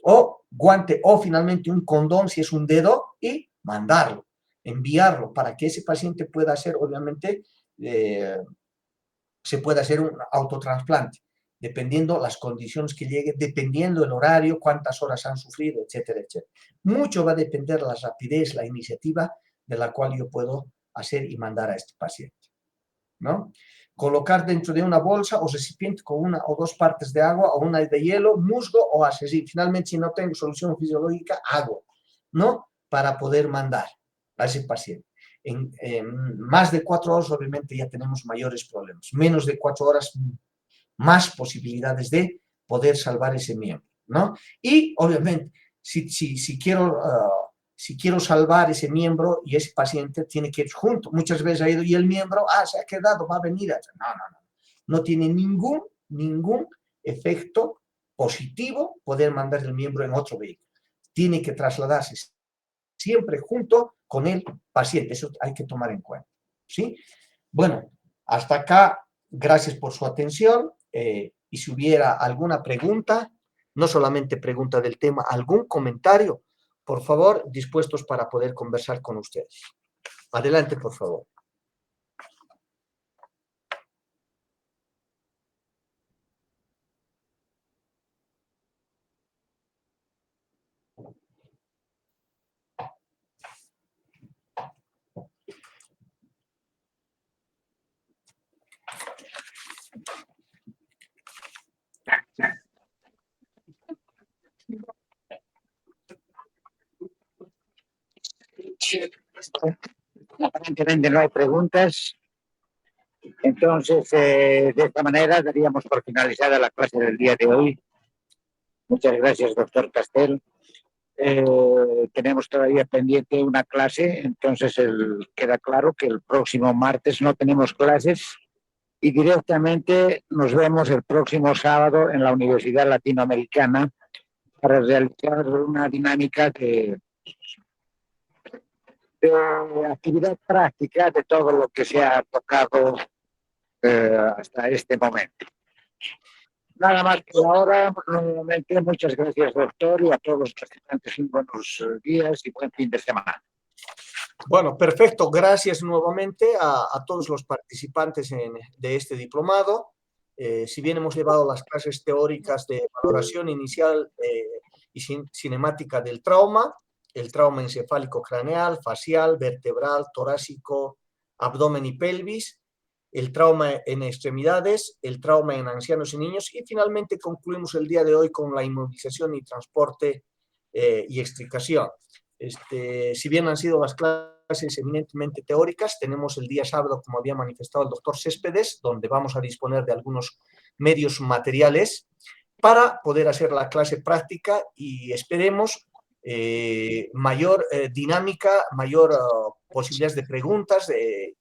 Speaker 2: o guante o finalmente un condón si es un dedo y mandarlo, enviarlo para que ese paciente pueda hacer, obviamente, se puede hacer un autotransplante, dependiendo las condiciones que llegue, dependiendo el horario, cuántas horas han sufrido, etcétera, etcétera. Mucho va a depender la rapidez, la iniciativa de la cual yo puedo hacer y mandar a este paciente, ¿no? Colocar dentro de una bolsa o recipiente con una o dos partes de agua o una de hielo, musgo o así. Finalmente, si no tengo solución fisiológica, agua, ¿no? Para poder mandar a ese paciente. En más de 4 horas, obviamente, ya tenemos mayores problemas. Menos de 4 horas, más posibilidades de poder salvar ese miembro, ¿no? Y, obviamente, si quiero salvar ese miembro y ese paciente tiene que ir junto. Muchas veces ha ido y el miembro, se ha quedado, va a venir. No tiene ningún efecto positivo poder mandar el miembro en otro vehículo. Tiene que trasladarse siempre junto con el paciente. Eso hay que tomar en cuenta, ¿sí? Bueno, hasta acá, gracias por su atención. Y si hubiera alguna pregunta, no solamente pregunta del tema, algún comentario, por favor, dispuestos para poder conversar con ustedes. Adelante, por favor.
Speaker 4: Aparentemente no hay preguntas. Entonces, de esta manera daríamos por finalizada la clase del día de hoy. Muchas gracias, doctor Castel. Tenemos todavía pendiente una clase, entonces queda claro que el próximo martes no tenemos clases y directamente nos vemos el próximo sábado en la Universidad Latinoamericana para realizar una dinámica de actividad práctica de todo lo que se ha tocado hasta este momento. Nada más por ahora. Nuevamente, muchas gracias, doctor, y a todos los participantes buenos días y buen fin de semana.
Speaker 2: Bueno, perfecto. Gracias nuevamente a todos los participantes de este diplomado. Si bien hemos llevado las clases teóricas de valoración inicial y cinemática del trauma, el trauma encefálico craneal, facial, vertebral, torácico, abdomen y pelvis, el trauma en extremidades, el trauma en ancianos y niños, y finalmente concluimos el día de hoy con la inmovilización y transporte y extricación. Si bien han sido las clases eminentemente teóricas, tenemos el día sábado, como había manifestado el doctor Céspedes, donde vamos a disponer de algunos medios materiales para poder hacer la clase práctica y esperemos mayor dinámica, mayor posibilidades de preguntas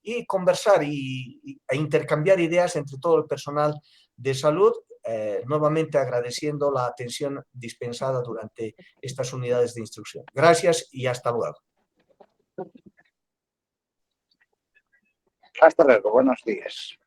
Speaker 2: y conversar e intercambiar ideas entre todo el personal de salud, nuevamente agradeciendo la atención dispensada durante estas unidades de instrucción. Gracias y hasta luego.
Speaker 4: Hasta luego, buenos días.